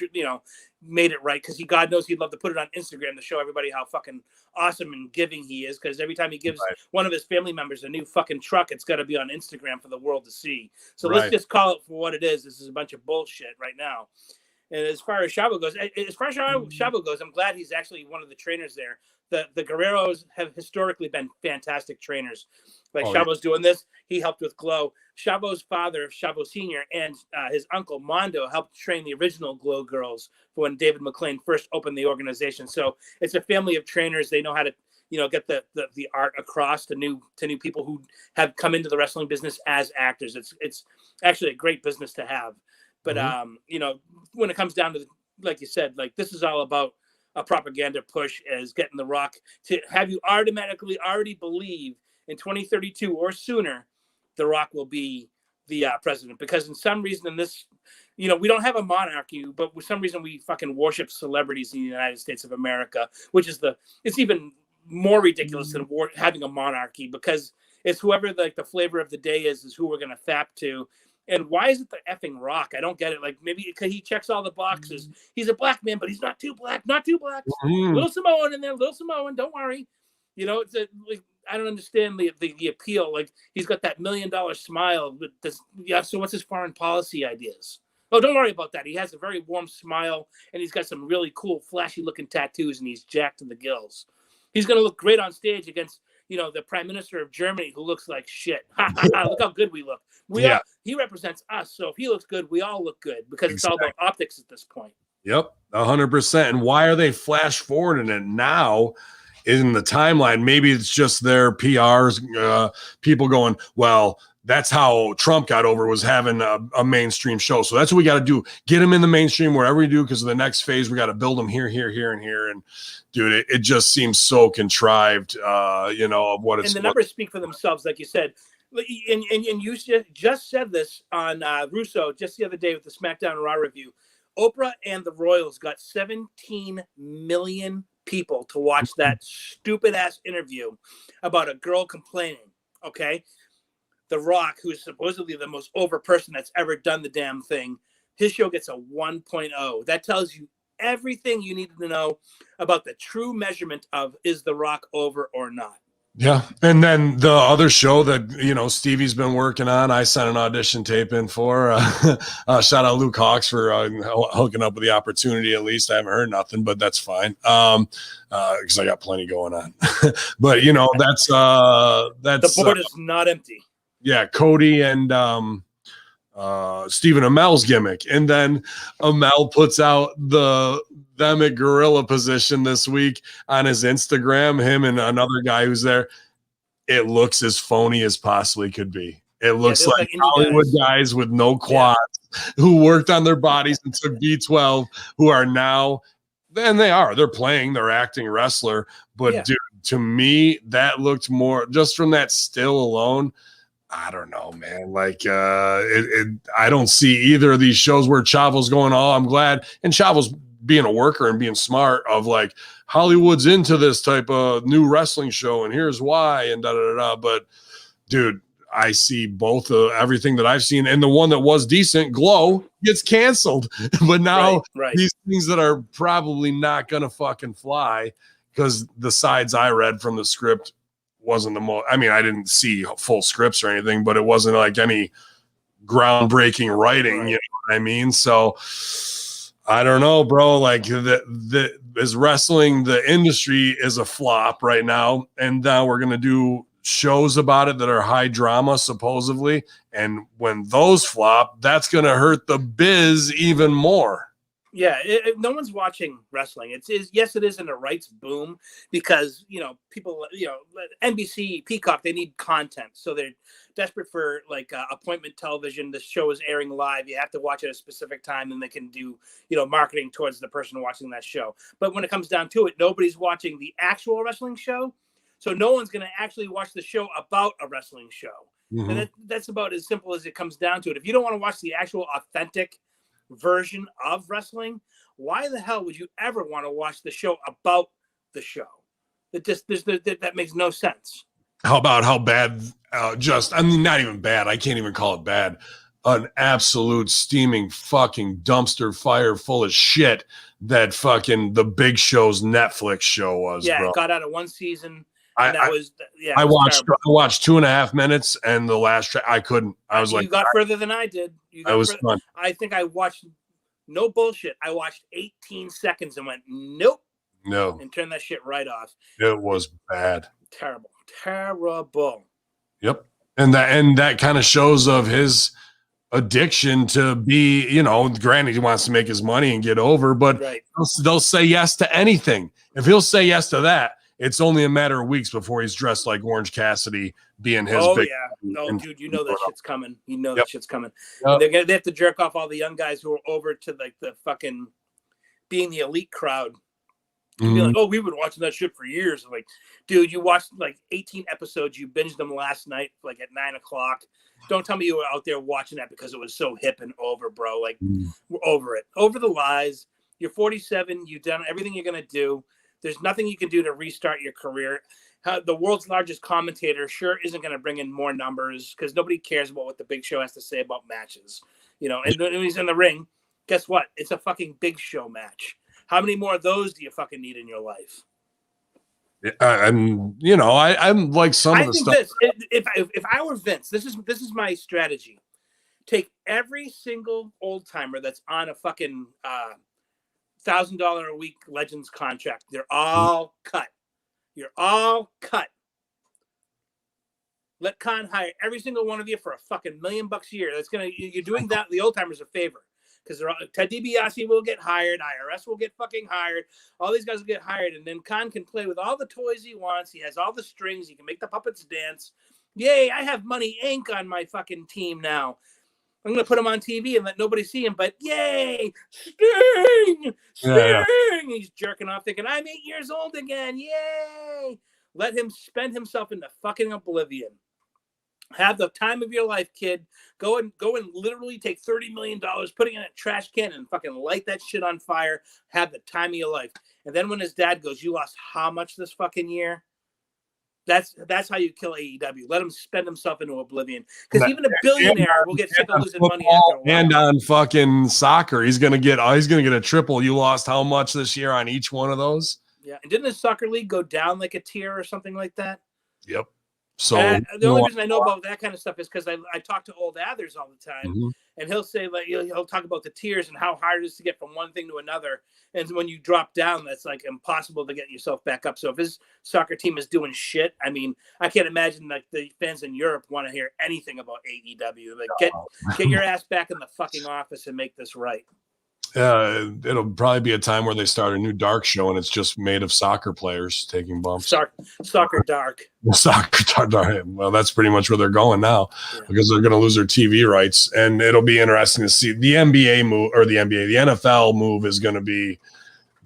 it right, because God knows he'd love to put it on Instagram to show everybody how fucking awesome and giving he is, because every time he gives one of his family members a new fucking truck, it's got to be on Instagram for the world to see. So let's just call it for what it is. This is a bunch of bullshit right now. And as far as Chavo goes, I'm glad he's actually one of the trainers there. The Guerreros have historically been fantastic trainers. Chavo's doing this. He helped with Glow. Chavo's father, Chavo Sr., and his uncle, Mondo, helped train the original Glow girls for when David McLean first opened the organization. So it's a family of trainers. They know how to get the art across to new people who have come into the wrestling business as actors. It's actually a great business to have. But when it comes down to, like you said, like this is all about a propaganda push as getting The Rock to have you automatically already believe in 2032 or sooner, The Rock will be the president, because in some reason in this, we don't have a monarchy, but for some reason we fucking worship celebrities in the United States of America, which is it's even more ridiculous than having a monarchy, because it's whoever like the flavor of the day is who we're going to fap to. And why is it the effing Rock? I don't get it. Like maybe because he checks all the boxes. He's a black man, but he's not too black. Little Samoan in there, little Samoan. Don't worry. It's I don't understand the appeal. Like he's got that $1 million smile. So what's his foreign policy ideas? Oh, don't worry about that. He has a very warm smile, and he's got some really cool, flashy looking tattoos, and he's jacked to the gills. He's gonna look great on stage against the Prime Minister of Germany, who looks like shit. Look how good we look. He represents us. So if he looks good, we all look good, because it's all about optics at this point. Yep, 100%. And why are they flash forwarding it now in the timeline? Maybe it's just their PRs, people going, well, that's how Trump got over, was having a mainstream show. So that's what we got to do. Get him in the mainstream wherever we do, because of the next phase, we got to build him here, and here. And dude, it just seems so contrived, of what it's. And the numbers speak for themselves, like you said. And you just said this on Russo just the other day with the SmackDown Raw review. Oprah and the Royals got 17 million people to watch that stupid ass interview about a girl complaining. Okay. The Rock, who is supposedly the most over person that's ever done the damn thing, his show gets a 1.0. That tells you everything you needed to know about the true measurement of, is The Rock over or not? Yeah. And then the other show that, Stevie's been working on, I sent an audition tape in for. Shout out Luke Hawks for hooking up with the opportunity. At least I haven't heard nothing, but that's fine. Because I got plenty going on. But, that's the board is not empty. Yeah, Cody and Stephen Amell's gimmick. And then Amell puts out them at gorilla position this week on his Instagram, him and another guy who's there. It looks as phony as possibly could be. It looks like Hollywood guys with no quads who worked on their bodies and took B12, who are now, and they're playing, they're acting wrestler. But dude, to me, that looked more, just from that still alone, I don't know, man. Like, I don't see either of these shows where Chavo's going, oh, I'm glad. And Chavo's being a worker and being smart of like, Hollywood's into this type of new wrestling show, and here's why, and da-da-da-da. But, dude, I see both of everything that I've seen. And the one that was decent, Glow, gets canceled. But now these things that are probably not going to fucking fly, because the sides I read from the script wasn't the most, I mean, I didn't see full scripts or anything, but it wasn't like any groundbreaking writing, you know what I mean? So I don't know, bro. Like is wrestling, the industry is a flop right now. And now we're going to do shows about it that are high drama, supposedly. And when those flop, that's going to hurt the biz even more. Yeah, no one's watching wrestling. Yes, it is in a rights boom, because people, NBC, Peacock, they need content, so they're desperate for like appointment television. The show is airing live. You have to watch at a specific time, and they can do marketing towards the person watching that show. But when it comes down to it, nobody's watching the actual wrestling show, so no one's going to actually watch the show about a wrestling show. Mm-hmm. And that's about as simple as it comes down to it. If you don't want to watch the actual authentic version of wrestling, why the hell would you ever want to watch the show about the show? That makes no sense. How about how bad, not even bad, I can't even call it bad, an absolute steaming fucking dumpster fire full of shit that fucking The Big Show's Netflix show was. Yeah, bro. It got out of one season. I watched 2.5 minutes, and the last track I couldn't. I was like, you got further than I did. Fun. I think I watched, no bullshit, I watched 18 seconds and went, nope. No. And turned that shit right off. It was bad. Terrible. Yep. And that kind of shows of his addiction to be, granted he wants to make his money and get over, but they'll say yes to anything. If he'll say yes to that, it's only a matter of weeks before he's dressed like Orange Cassidy, being his big. Yeah. No, dude, you know that shit's coming. You know Yep. that shit's coming. Yep. They have to jerk off all the young guys who are over to like the fucking being the elite crowd. And be like, oh, we've been watching that shit for years. I'm like, dude, you watched like 18 episodes. You binged them last night, like at 9 o'clock. Don't tell me you were out there watching that because it was so hip and over, bro. Like, we're over it. Over the lies. You're 47. You've done everything you're going to do. There's nothing you can do to restart your career. The world's largest commentator sure isn't going to bring in more numbers because nobody cares about what the Big Show has to say about matches. You know, and when he's in the ring, guess what? It's a fucking Big Show match. How many more of those do you fucking need in your life? And you know, I'm like some of the stuff. If I were Vince, this is my strategy. Take every single old timer that's on a fucking $1,000 a week Legends contract. They're all cut. You're all cut. Let Khan hire every single one of you for a fucking $1 million a year. You're doing that the old timers a favor. Because Ted DiBiase will get hired, IRS will get fucking hired, all these guys will get hired, and then Khan can play with all the toys he wants. He has all the strings. He can make the puppets dance. Yay, I have Money Inc. on my fucking team now. I'm going to put him on TV and let nobody see him, but yay, Sting! Yeah. He's jerking off thinking, I'm 8 years old again, yay! Let him spend himself into fucking oblivion. Have the time of your life, kid. Go and literally take $30 million, put it in a trash can and fucking light that shit on fire. Have the time of your life. And then when his dad goes, you lost how much this fucking year? That's how you kill AEW. Let him spend himself into oblivion. Because even a billionaire will get sick of losing money after a while. And on fucking soccer, he's gonna get a triple. You lost how much this year on each one of those? Yeah, and didn't the soccer league go down like a tier or something like that? Yep. So the only reason I know about that kind of stuff is because I talk to old Athers all the time, and he'll say like he'll talk about the tiers and how hard it is to get from one thing to another. And when you drop down, that's like impossible to get yourself back up. So if his soccer team is doing shit, I mean, I can't imagine like the fans in Europe want to hear anything about AEW. Like get your ass back in the fucking office and make this right. It'll probably be a time where they start a new dark show and it's just made of soccer players taking bumps. Soccer dark. Soccer dark. Well, that's pretty much where they're going now because they're going to lose their TV rights. And it'll be interesting to see the NBA move or the NFL move is going to be,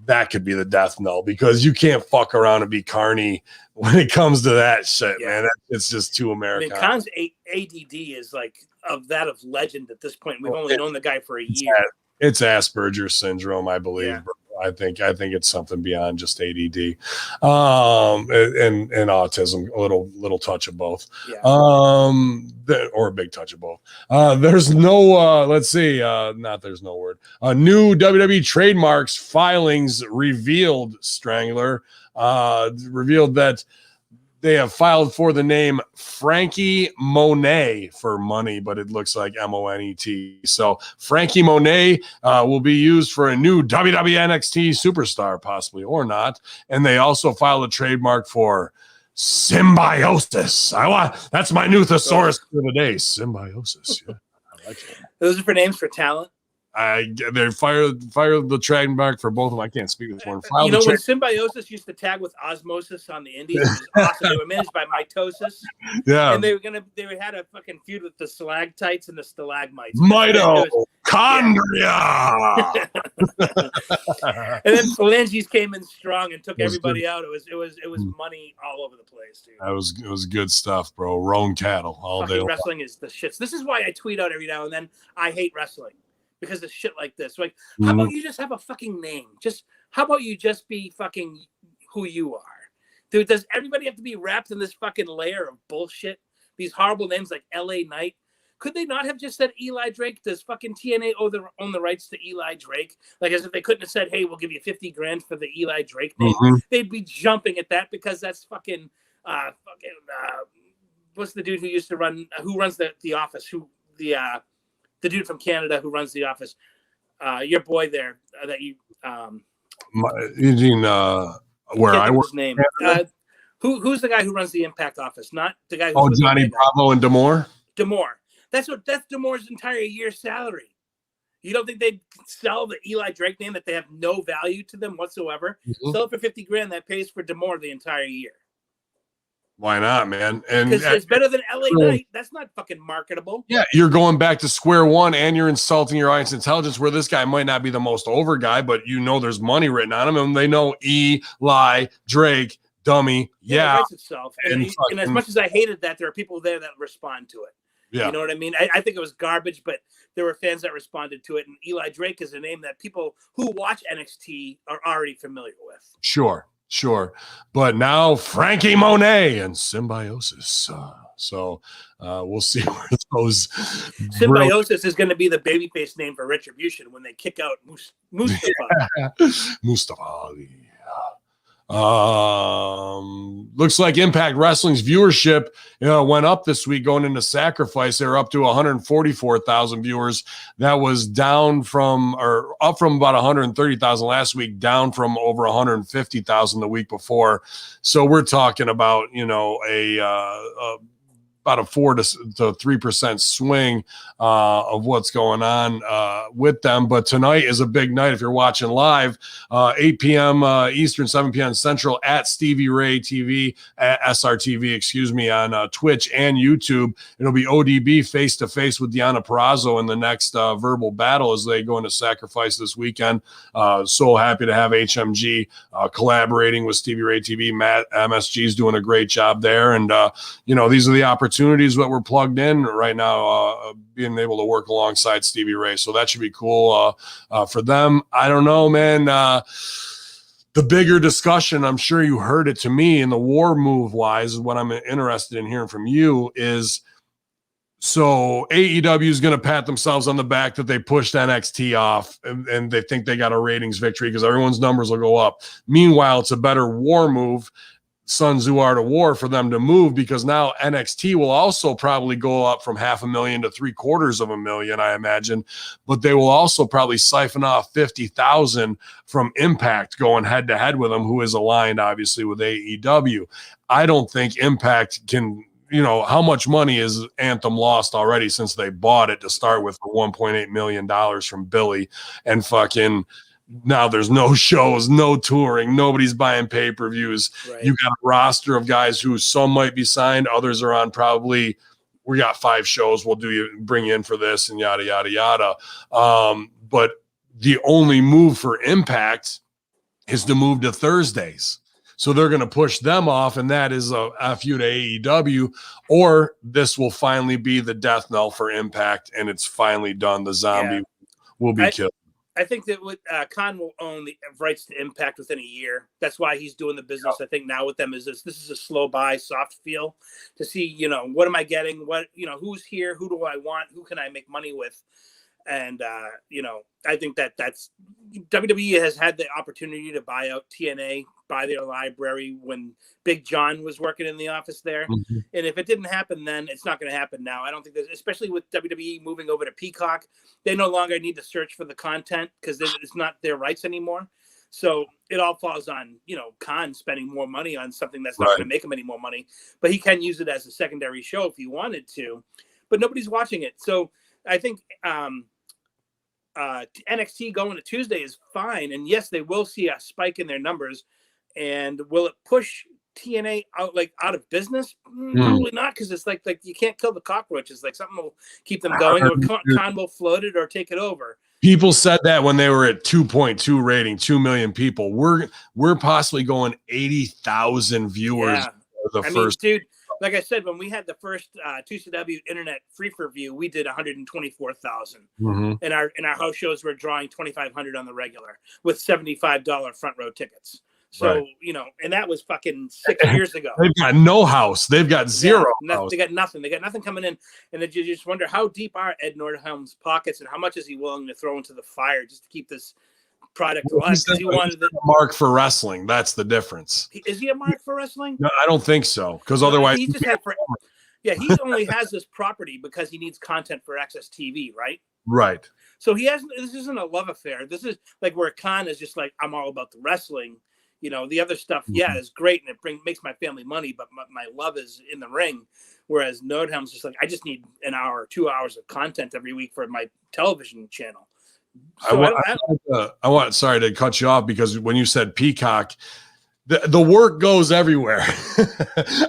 that could be the death knell because you can't fuck around and be carny when it comes to that shit, man. It's just too American. I mean, Khan's ADD is like of legend at this point. We've only known the guy for a year. It's Asperger's syndrome, I believe. Yeah. I think it's something beyond just ADD, and autism. A little touch of both, or a big touch of both. There's no. Let's see. There's no word. New WWE trademarks filings revealed. Strangler revealed that they have filed for the name Frankie Monet for money, but it looks like Monet. So Frankie Monet will be used for a new WWE NXT superstar, possibly or not. And they also filed a trademark for symbiosis. That's my new thesaurus for the day. Symbiosis. Yeah, I like that. Those are for names for talent. They fired the trademark for both of them. I can't speak this one. When Symbiosis used to tag with Osmosis on the Indies, it was awesome. They were managed by Mitosis. Yeah. And they had a fucking feud with the stalactites and the stalagmites. Mitochondria. And then Phalanges came in strong and took everybody out. It was money all over the place, dude. It was good stuff, bro. Roan cattle all day long. Wrestling is the shits. This is why I tweet out every now and then, I hate wrestling. Because of shit like this. Like, how about you just have a fucking name? How about you just be fucking who you are? Dude, does everybody have to be wrapped in this fucking layer of bullshit? These horrible names like LA Knight? Could they not have just said Eli Drake? Does fucking TNA own the rights to Eli Drake? Like, as if they couldn't have said, hey, we'll give you $50,000 for the Eli Drake name. They'd be jumping at that because that's fucking what's the dude who runs the office? The dude from Canada who runs the office, your boy there that you, Eugene, where I work. His name. Who's the guy who runs the Impact office? Not the guy. Johnny Bravo and D'Amore. D'Amore. That's D'Amore's entire year's salary. You don't think they'd sell the Eli Drake name that they have no value to them whatsoever? Sell it for $50,000 that pays for D'Amore the entire year. Why not, man? And because it's better than LA Knight. That's not fucking marketable. Yeah, you're going back to square one, and you're insulting your audience intelligence. Where this guy might not be the most over guy, but there's money written on him, and they know Eli Drake, dummy. Yeah, it writes itself. And as much as I hated that, there are people there that respond to it. Yeah. You know what I mean? I think it was garbage, but there were fans that responded to it. And Eli Drake is a name that people who watch NXT are already familiar with. Sure. But now Frankie Monet and Symbiosis. So we'll see where it goes. Symbiosis is going to be the babyface name for Retribution when they kick out Mustafa. Mustafa Ali. Looks like Impact Wrestling's viewership went up this week going into Sacrifice. They were up to 144,000 viewers. That was up from about 130,000 last week, down from over 150,000 the week before. So we're talking about about a 4 to 3% swing of what's going on with them. But tonight is a big night. If you're watching live, 8 p.m. Eastern, 7 p.m. Central at Stevie Ray TV, at SRTV, on Twitch and YouTube. It'll be ODB face-to-face with Deonna Purrazzo in the next verbal battle as they go into Sacrifice this weekend. So happy to have HMG collaborating with Stevie Ray TV. Matt MSG is doing a great job there. And, these are the opportunities that we're plugged in right now, being able to work alongside Stevie Ray. So that should be cool for them. I don't know, man. The bigger discussion, I'm sure you heard it to me, in the war move wise, what I'm interested in hearing from you is, so AEW is going to pat themselves on the back that they pushed NXT off and they think they got a ratings victory because everyone's numbers will go up. Meanwhile, it's a better war move, Sun Tzu Art of War, for them to move, because now NXT will also probably go up from 500,000 to 750,000, I imagine, but they will also probably siphon off 50,000 from Impact going head to head with them, who is aligned obviously with AEW. I don't think Impact can, how much money is Anthem lost already since they bought it to start with for $1.8 million from Billy, and fucking now there's no shows, no touring, nobody's buying pay-per-views. Right. You got a roster of guys who some might be signed, others are on probably, we got 5 shows, we'll bring you in for this and yada, yada, yada. But the only move for Impact is to move to Thursdays. So they're going to push them off, and that is a FU to AEW, or this will finally be the death knell for Impact, and it's finally done. The zombie will be killed. I think that Khan will own the rights to Impact within a year. That's why he's doing the business. I think now with them is this is a slow buy, soft feel to see, what am I getting? What, who's here? Who do I want? Who can I make money with? And, I think that's WWE has had the opportunity to buy out TNA, buy their library when Big John was working in the office there. Mm-hmm. And if it didn't happen then, it's not going to happen now. I don't think especially with WWE moving over to Peacock, they no longer need to search for the content because it's not their rights anymore. So it all falls on, Khan spending more money on something that's not going to make him any more money. But he can use it as a secondary show if he wanted to. But nobody's watching it. So I think NXT going to Tuesday is fine. And yes, they will see a spike in their numbers. And will it push TNA out of business? Probably not, because it's like you can't kill the cockroaches. Like something will keep them going, or Khan will float it or take it over. People said that when they were at 2.2 rating, 2 million people. We're possibly going 80,000 viewers. Yeah. Dude, like I said, when we had the first 2CW internet free-for-view, we did 124,000. Mm-hmm. And our house shows were drawing 2,500 on the regular with $75 front row tickets. So, and that was fucking 6 years ago. They've got no house. They've got zero. They got nothing. They got nothing coming in. And then you just wonder, how deep are Ed Nordholm's pockets and how much is he willing to throw into the fire just to keep this product alive? He wanted a mark for wrestling. That's the difference. Is he a mark for wrestling? No, I don't think so. Because otherwise, he just had he only has this property because he needs content for Access TV, right? Right. So this isn't a love affair. This is like where Khan is just like, I'm all about the wrestling. The other stuff, is great, and it makes my family money, but my love is in the ring. Whereas Nordholm's just like, I just need an hour or 2 hours of content every week for my television channel. So I want sorry to cut you off, because when you said Peacock, the work goes everywhere.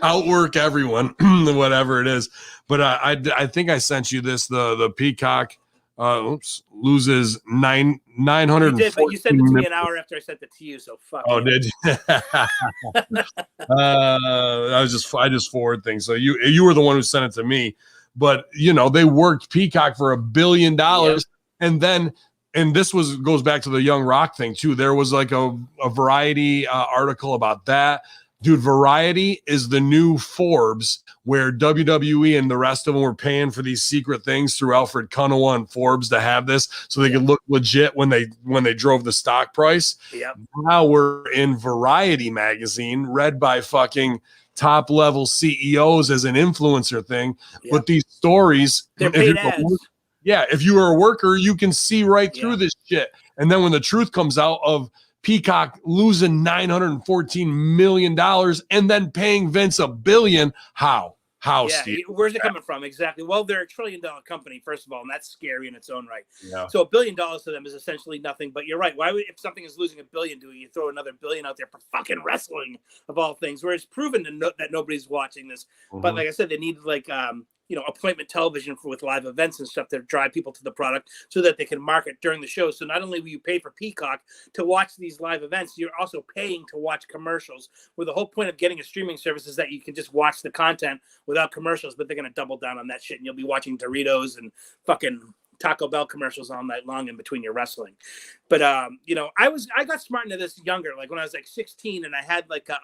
Outwork everyone, whatever it is. But I think I sent you this, the Peacock loses 900. You did, but you sent it to me an hour after I sent it to you, so fuck. Oh, did you? I just forward things. So you were the one who sent it to me. But they worked Peacock for $1 billion, and then. And this goes back to the Young Rock thing too. There was like a Variety article about that. Dude, Variety is the new Forbes, where WWE and the rest of them were paying for these secret things through Alfred Kunawa and Forbes to have this, so they could look legit when they drove the stock price. Yep. Now we're in Variety magazine, read by fucking top level CEOs as an influencer thing. Yep. But these stories, they're paid ads. Yeah, if you are a worker, you can see right through this shit. And then when the truth comes out of Peacock losing $914 million and then paying Vince $1 billion, how? How, Steve? Where's it coming from? Exactly. Well, they're $1 trillion company, first of all, and that's scary in its own right. Yeah. So $1 billion to them is essentially nothing. But you're right. Why would, if something is losing $1 billion, do you throw another $1 billion out there for fucking wrestling of all things? Where it's proven that nobody's watching this. Mm-hmm. But like I said, they need appointment television with live events and stuff to drive people to the product so that they can market during the show. So not only will you pay for Peacock to watch these live events, you're also paying to watch commercials, where the whole point of getting a streaming service is that you can just watch the content without commercials. But they're going to double down on that shit, and you'll be watching Doritos and fucking Taco Bell commercials all night long in between your wrestling. But I got smart into this younger, like when I was like 16, and I had like a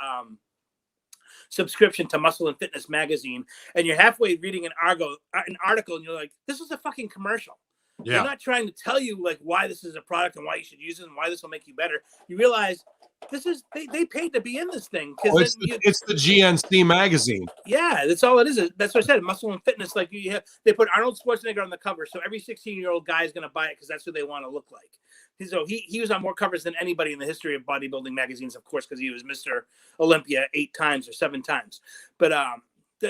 subscription to Muscle and Fitness magazine, and you're halfway reading an article, and you're like, this is a fucking commercial. Yeah. They're not trying to tell you like why this is a product and why you should use it and why this will make you better. You realize this is they paid to be in this thing. It's the GNC magazine. Yeah, that's all it is. That's what I said. Muscle and Fitness, like they put Arnold Schwarzenegger on the cover, so every 16-year-old guy is going to buy it because that's who they want to look like. So he was on more covers than anybody in the history of bodybuilding magazines, of course, because he was Mr. Olympia 8 times or 7 times. But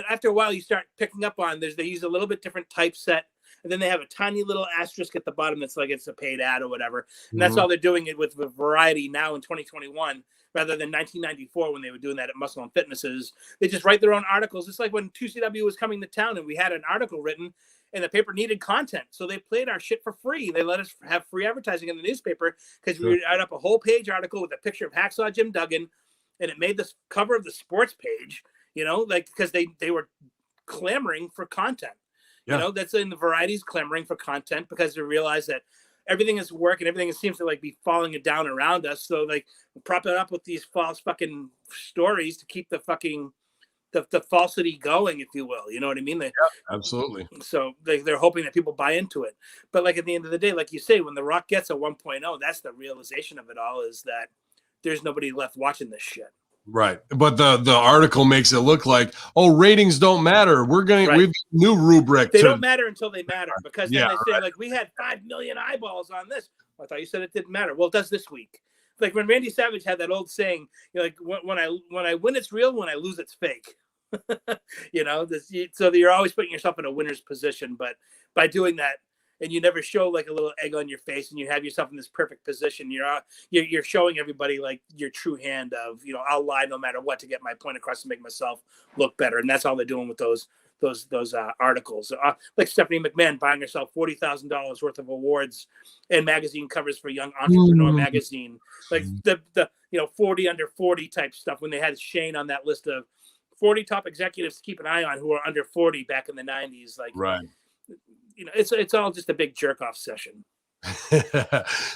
after a while, you start picking up on they use a little bit different typeset, and then they have a tiny little asterisk at the bottom that's like it's a paid ad or whatever. And that's all they're doing it with Variety now in 2021, rather than 1994 when they were doing that at Muscle and Fitnesses. They just write their own articles. It's like when 2CW was coming to town and we had an article written, and the paper needed content, so they played our shit for free. They let us have free advertising in the newspaper because we would add up a whole page article with a picture of Hacksaw Jim Duggan, and it made the cover of the sports page, because they were clamoring for content. Yeah. That's in the Variety's clamoring for content because they realize that everything is work and everything seems to like be falling down around us. So like prop it up with these false fucking stories to keep the fucking the falsity going, if you will. You know what I mean? Absolutely. So they're hoping that people buy into it. But like at the end of the day, like you say, when The Rock gets a 1.0, that's the realization of it all, is that there's nobody left watching this shit. Right. But the article makes it look like, ratings don't matter. We've got a new rubric. They don't matter until they matter, because then they say like, we had 5 million eyeballs on this. I thought you said it didn't matter. Well, it does this week. Like when Randy Savage had that old saying, like when I win, it's real. When I lose, it's fake. So you're always putting yourself in a winner's position. But by doing that, and you never show like a little egg on your face, and you have yourself in this perfect position, you're showing everybody like your true hand of, I'll lie no matter what to get my point across to make myself look better. And that's all they're doing with those articles. Like Stephanie McMahon buying herself $40,000 worth of awards and magazine covers for Young Entrepreneur magazine, like the 40 under 40 type stuff, when they had Shane on that list of 40 top executives to keep an eye on who are under 40 back in the 90s. Like, right. It's all just a big jerk off session.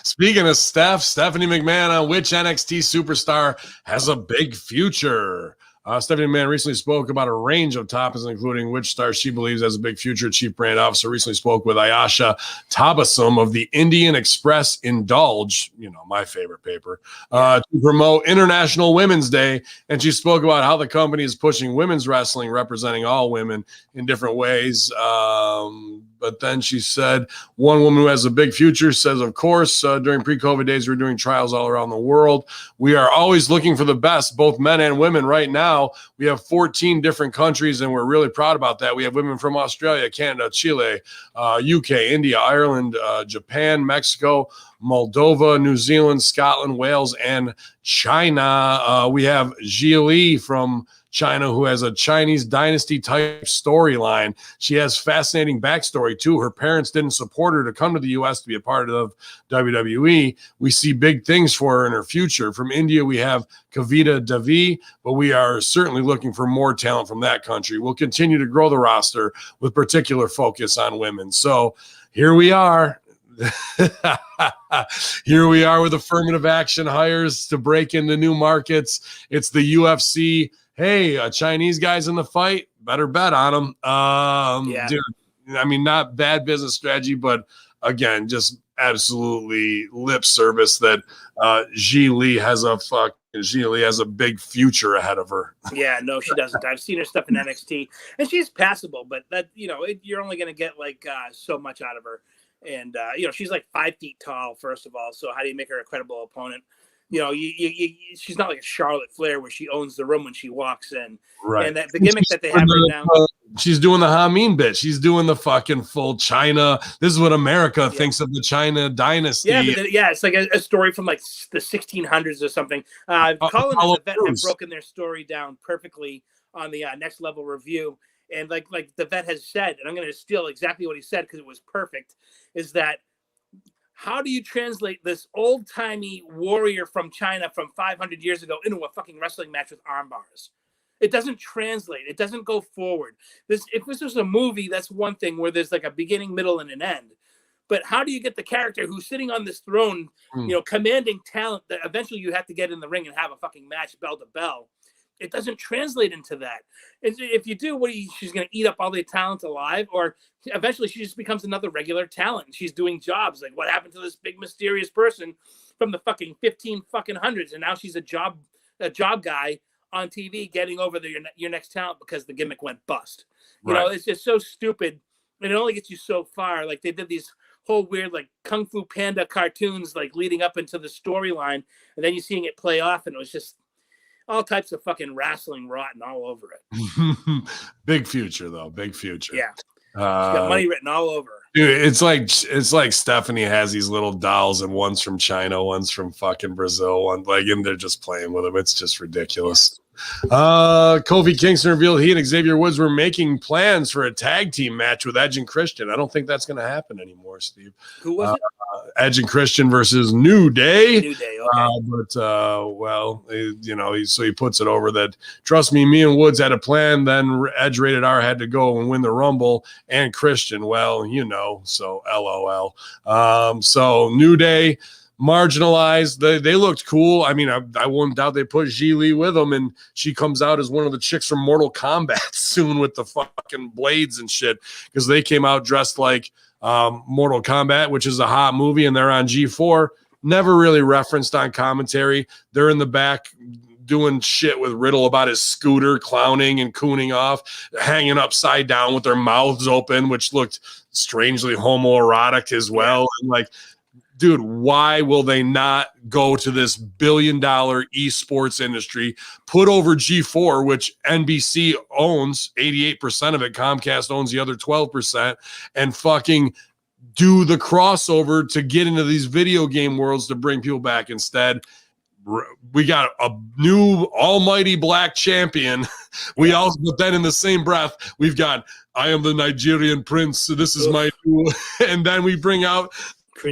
Speaking of Stephanie McMahon, on which NXT superstar has a big future? Stephanie McMahon recently spoke about a range of topics, including which star she believes has a big future. Chief Brand Officer recently spoke with Ayesha Tabassum of the Indian Express Indulge, my favorite paper, to promote International Women's Day. And she spoke about how the company is pushing women's wrestling, representing all women in different ways. But then she said, one woman who has a big future says, of course, during pre-COVID days, we're doing trials all around the world. We are always looking for the best, both men and women right now. now we have 14 different countries, and we're really proud about that. We have women from Australia, Canada, Chile, UK, India, Ireland, Japan, Mexico, Moldova, New Zealand, Scotland, Wales, and China. We have Jia Li from China, who has a Chinese dynasty type storyline. She has fascinating backstory too. Her parents didn't support her to come to the US to be a part of WWE. We see big things for her in her future. From India, we have Kavita Devi, but we are certainly looking for more talent from that country. We'll continue to grow the roster with particular focus on women. So here we are. Here we are with affirmative action hires to break into new markets. It's the UFC. Hey, Chinese guys in the fight, better bet on them. Dude, I mean, not bad business strategy, but again, just absolutely lip service that Jia Li has a big future ahead of her. Yeah, no, she doesn't. I've seen her stuff in NXT, and she's passable, but that you're only going to get like so much out of her. And she's like 5 feet tall, first of all. So how do you make her a credible opponent? She's not like a Charlotte Flair where she owns the room when she walks in. Right. And the gimmick that they have right now. She's doing the Hamin bit. She's doing the fucking full China. This is what America thinks of the China dynasty. Yeah, it's like a story from like the 1600s or something. Colin and the Vet have broken their story down perfectly on the Next Level review. And like the Vet has said, and I'm going to steal exactly what he said because it was perfect, is that how do you translate this old-timey warrior from China from 500 years ago into a fucking wrestling match with arm bars? It doesn't translate. It doesn't go forward. If this was a movie, that's one thing where there's like a beginning, middle, and an end. But how do you get the character who's sitting on this throne, commanding talent that eventually you have to get in the ring and have a fucking match bell to bell? It doesn't translate into that. If you do, she's going to eat up all the talent alive, or eventually she just becomes another regular talent. And she's doing jobs. Like, what happened to this big mysterious person from the fucking 1500s, and now she's a job guy on TV getting over your next talent because the gimmick went bust. You know, it's just so stupid, and it only gets you so far. Like, they did these whole weird like Kung Fu Panda cartoons like leading up into the storyline, and then you're seeing it play off, and it was just all types of fucking wrestling rotten all over it. Big future, though. Big future. Yeah. She's got money written all over her. Dude, it's like Stephanie has these little dolls, and one's from China, one's from fucking Brazil, and they're just playing with them. It's just ridiculous. Kofi Kingston revealed he and Xavier Woods were making plans for a tag team match with Edge and Christian. I don't think that's going to happen anymore, Steve. Who was it? Edge and Christian versus New Day. New Day, okay. So he puts it over that, trust me and Woods had a plan, then Edge Rated R had to go and win the Rumble, and Christian, so LOL. So New Day, marginalized. They looked cool. I mean, I wouldn't doubt they put Jia Li with them, and she comes out as one of the chicks from Mortal Kombat soon with the fucking blades and shit, because they came out dressed like Mortal Kombat, which is a hot movie, and they're on G4. Never really referenced on commentary. They're in the back doing shit with Riddle about his scooter, clowning and cooning off, hanging upside down with their mouths open, which looked strangely homoerotic as well. And like, dude, why will they not go to this billion-dollar esports industry, put over G4, which NBC owns 88% of it, Comcast owns the other 12%, and fucking do the crossover to get into these video game worlds to bring people back? Instead, we got a new almighty black champion. But then in the same breath, we've got, I am the Nigerian prince, so this is my new, and then we bring out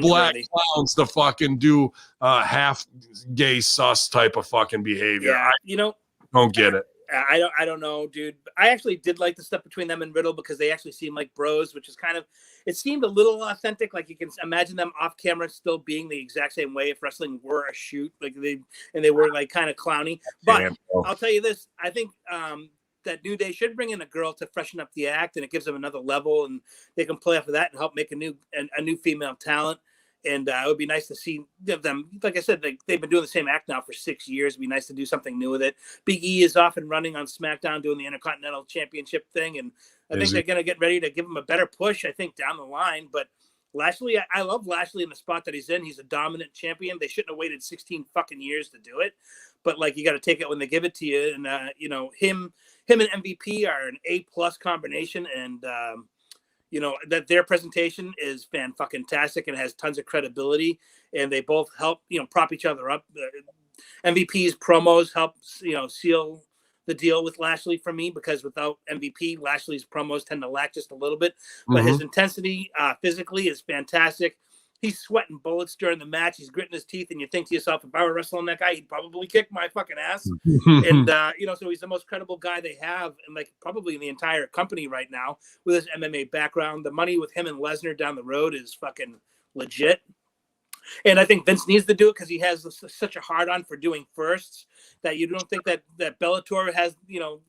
black clowns to fucking do half gay sus type of fucking behavior. Yeah, don't get it. I don't know, dude. I actually did like the stuff between them and Riddle because they actually seem like bros, which is it seemed a little authentic. Like you can imagine them off camera still being the exact same way if wrestling were a shoot, like they were like kind of clowny. But I'll tell you this, I think that New Day should bring in a girl to freshen up the act, and it gives them another level, and they can play off of that and help make a new female talent. And it would be nice to see them. Like I said, they've been doing the same act now for 6 years. It'd be nice to do something new with it. Big E is off and running on SmackDown doing the Intercontinental Championship thing, and I think they're going to get ready to give him a better push, I think, down the line. But Lashley, I love Lashley in the spot that he's in. He's a dominant champion. They shouldn't have waited 16 fucking years to do it. But like, you got to take it when they give it to you. And him and MVP are an A+ combination. And that their presentation is fan-fucking-tastic and has tons of credibility. And they both help prop each other up. MVP's promos help seal the deal with Lashley for me, because without MVP, Lashley's promos tend to lack just a little bit, but his intensity physically is fantastic. He's sweating bullets during the match. He's gritting his teeth, and you think to yourself, if I were wrestling that guy, he'd probably kick my fucking ass. And so he's the most credible guy they have, and like probably in the entire company right now with his MMA background. The money with him and Lesnar down the road is fucking legit. And I think Vince needs to do it because he has such a hard-on for doing firsts that you don't think that Bellator has,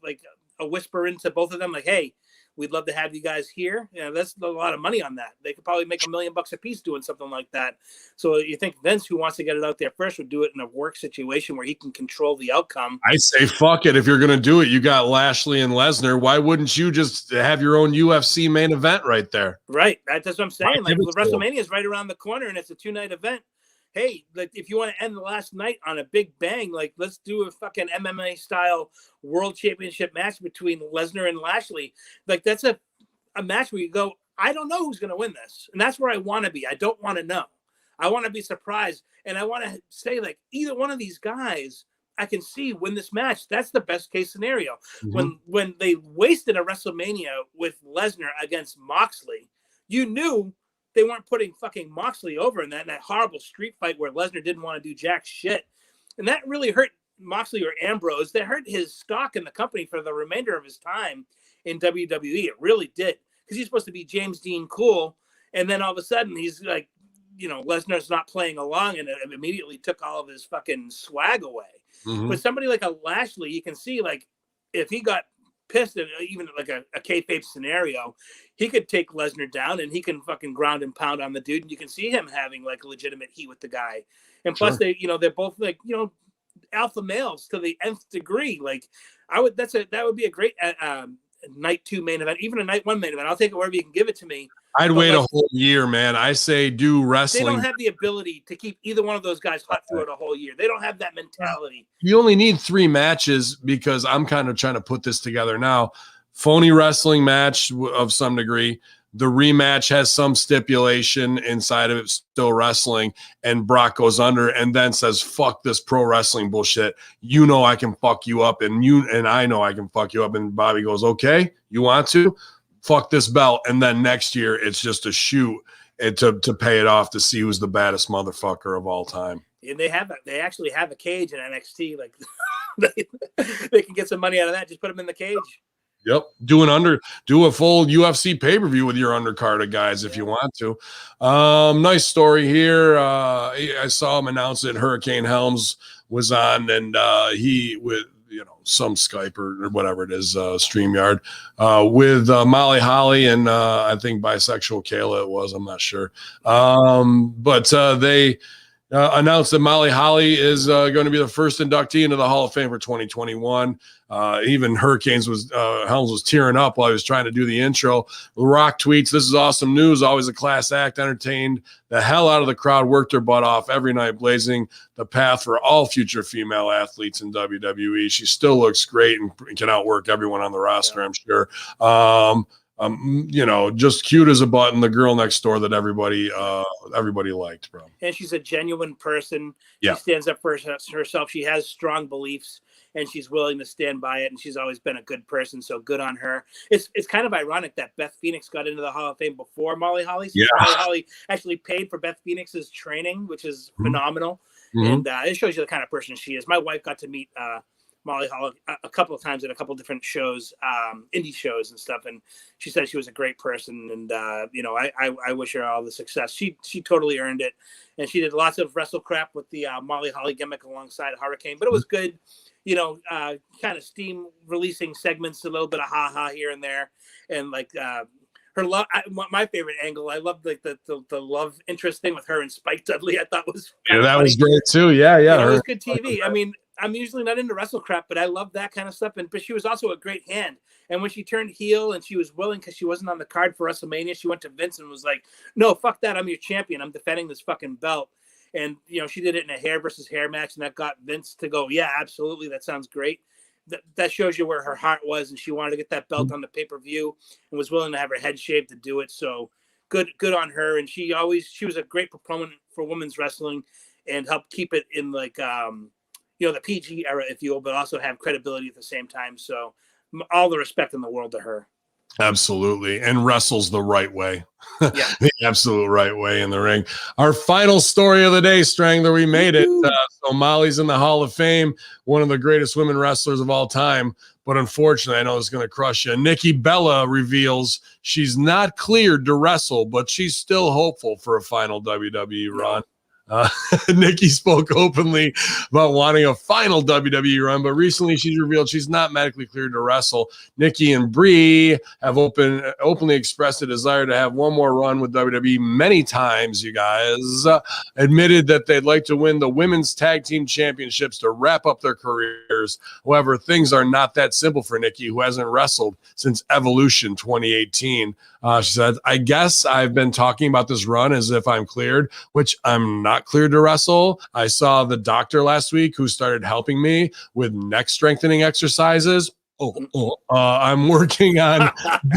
like a whisper into both of them, like, hey, we'd love to have you guys here. That's a lot of money on that. They could probably make $1 million a piece doing something like that. So you think Vince, who wants to get it out there first, would do it in a work situation where he can control the outcome. I say, fuck it. If you're going to do it, you got Lashley and Lesnar. Why wouldn't you just have your own UFC main event right there? Right. That's what I'm saying. Like, WrestleMania is right around the corner and it's a 2-night event. Hey, like, if you want to end the last night on a big bang, like, let's do a fucking MMA style world championship match between Lesnar and Lashley. Like, that's a match where you go, I don't know who's going to win this. And that's where I want to be. I don't want to know. I want to be surprised. And I want to say, like, either one of these guys I can see win this match. That's the best case scenario. When they wasted a WrestleMania with Lesnar against Moxley, you knew they weren't putting fucking Moxley over in that horrible street fight where Lesnar didn't want to do jack shit. And that really hurt Moxley or Ambrose. That hurt his stock in the company for the remainder of his time in WWE. It really did. Because he's supposed to be James Dean cool. And then all of a sudden he's like, Lesnar's not playing along, and it immediately took all of his fucking swag away. But somebody like a Lashley, you can see, like, if he got pissed at even like a kayfabe scenario, he could take Lesnar down and he can fucking ground and pound on the dude, and you can see him having like legitimate heat with the guy. And plus they're both like alpha males to the nth degree. Like, that would be a great night 2 main event, even a night 1 main event. I'll take it wherever you can give it to me. I'd wait a whole year, man. I say do wrestling. They don't have the ability to keep either one of those guys hot throughout a whole year. They don't have that mentality. You only need 3 matches, because I'm kind of trying to put this together now. Phony wrestling match of some degree. The rematch has some stipulation inside of it, still wrestling, and Brock goes under and then says, fuck this pro wrestling bullshit. I can fuck you up, and I know I can fuck you up. And Bobby goes, okay, you want to? Fuck this belt. And then next year it's just a shoot to pay it off to see who's the baddest motherfucker of all time. And they actually have a cage in NXT. Like, they can get some money out of that. Just put them in the cage. Yep. Do a full UFC pay-per-view with your undercard of guys if you want to. Nice story here. I saw him announce that Hurricane Helms was on, and he with some Skype or whatever it is, StreamYard, with Molly Holly and I think bisexual Kayla it was, I'm not sure. But they announced that Molly Holly is going to be the first inductee into the Hall of Fame for 2021. Even Helms was tearing up while he was trying to do the intro. The Rock tweets, "This is awesome news. Always a class act, entertained the hell out of the crowd, worked their butt off every night, blazing the path for all future female athletes in WWE. She still looks great and can outwork everyone on the roster, I'm sure. Just cute as a button, the girl next door that everybody liked, bro. And she's a genuine person. Yeah. She stands up for herself. She has strong beliefs, and she's willing to stand by it. And she's always been a good person. So good on her. It's kind of ironic that Beth Phoenix got into the Hall of Fame before Molly Holly. Yeah. Molly Holly actually paid for Beth Phoenix's training, which is phenomenal. And it shows you the kind of person she is. My wife got to meet Molly Holly a couple of times at a couple of different shows, indie shows and stuff, and she said she was a great person, and I wish her all the success. She totally earned it, and she did lots of wrestle crap with the Molly Holly gimmick alongside Hurricane, but it was good, kind of steam releasing segments, a little bit of ha here and there, and like her love. My favorite angle, I loved like the love interest thing with her and Spike Dudley. I thought was that was great too. Yeah, it was good TV. I mean, I'm usually not into wrestle crap, but I love that kind of stuff. But she was also a great hand. And when she turned heel and she was willing, because she wasn't on the card for WrestleMania, she went to Vince and was like, "No, fuck that. I'm your champion. I'm defending this fucking belt." And she did it in a hair versus hair match, and that got Vince to go, "Yeah, absolutely. That sounds great." That shows you where her heart was, and she wanted to get that belt on the pay-per-view and was willing to have her head shaved to do it. So good on her. And she was a great proponent for women's wrestling and helped keep it in like the PG era, if you will, but also have credibility at the same time. So all the respect in the world to her. Absolutely. And wrestles the right way. Yeah. The absolute right way in the ring. Our final story of the day, Strangler, we made it. So Molly's in the Hall of Fame, one of the greatest women wrestlers of all time. But unfortunately, I know it's going to crush you. Nikki Bella reveals she's not cleared to wrestle, but she's still hopeful for a final WWE run. Nikki spoke openly about wanting a final WWE run, but recently she's revealed she's not medically cleared to wrestle. Nikki and Brie have openly expressed a desire to have one more run with WWE many times, you guys. Admitted that they'd like to win the women's tag team championships to wrap up their careers. However, things are not that simple for Nikki, who hasn't wrestled since Evolution 2018. She said, "I guess I've been talking about this run as if I'm cleared, which I'm not cleared to wrestle. I saw the doctor last week who started helping me with neck strengthening exercises. I'm working on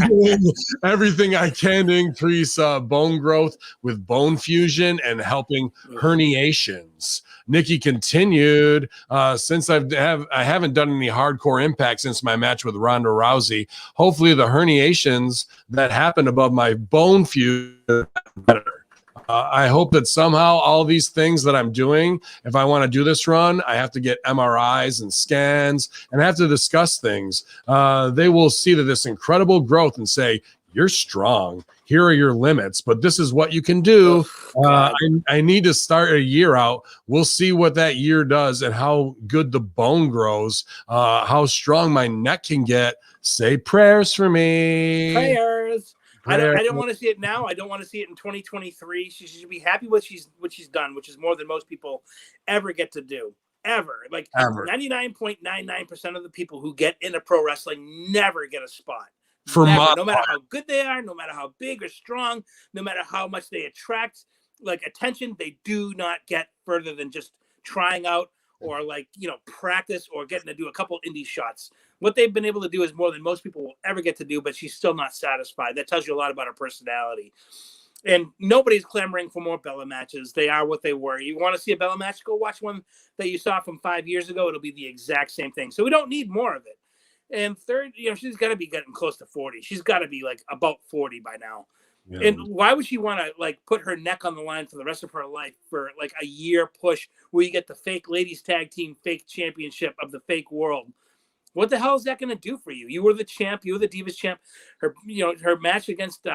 doing everything I can to increase bone growth with bone fusion and helping herniations." Nikki continued, "Since I haven't done any hardcore impact since my match with Ronda Rousey. Hopefully the herniations that happened above my bone fusion are better. I hope that somehow all these things that I'm doing, if I want to do this run, I have to get MRIs and scans and I have to discuss things. They will see that this incredible growth and say, you're strong. Here are your limits, but this is what you can do. I need to start a year out. We'll see what that year does and how good the bone grows, how strong my neck can get. Say prayers for me." Prayers. I don't want to see it now. I don't want to see it in 2023. She should be happy with what she's done, which is more than most people ever get to do. Ever. 99.99% of the people who get into pro wrestling never get a spot. No matter how good they are, no matter how big or strong, no matter how much they attract attention, they do not get further than just trying out or practice or getting to do a couple indie shots. What they've been able to do is more than most people will ever get to do, but she's still not satisfied. That tells you a lot about her personality. And nobody's clamoring for more Bella matches. They are what they were. You want to see a Bella match? Go watch one that you saw from 5 years ago. It'll be the exact same thing. So we don't need more of it. And third, she's got to be getting close to 40. She's got to be about 40 by now. Yeah. And why would she want to put her neck on the line for the rest of her life for a year push where you get the fake ladies tag team, fake championship of the fake world? What the hell is that going to do for you? You were the champ. You were the Divas champ. Her match against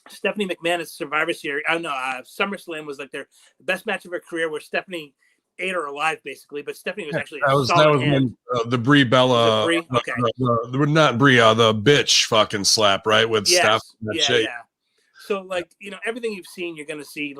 Stephanie McMahon at Survivor Series. I don't know. SummerSlam was their best match of her career, where Stephanie ate her alive, basically. But Stephanie was actually that was when, the Brie Bella, okay, not Brie, the bitch fucking slap, right? With Steph. Yeah. So everything you've seen, you're gonna see.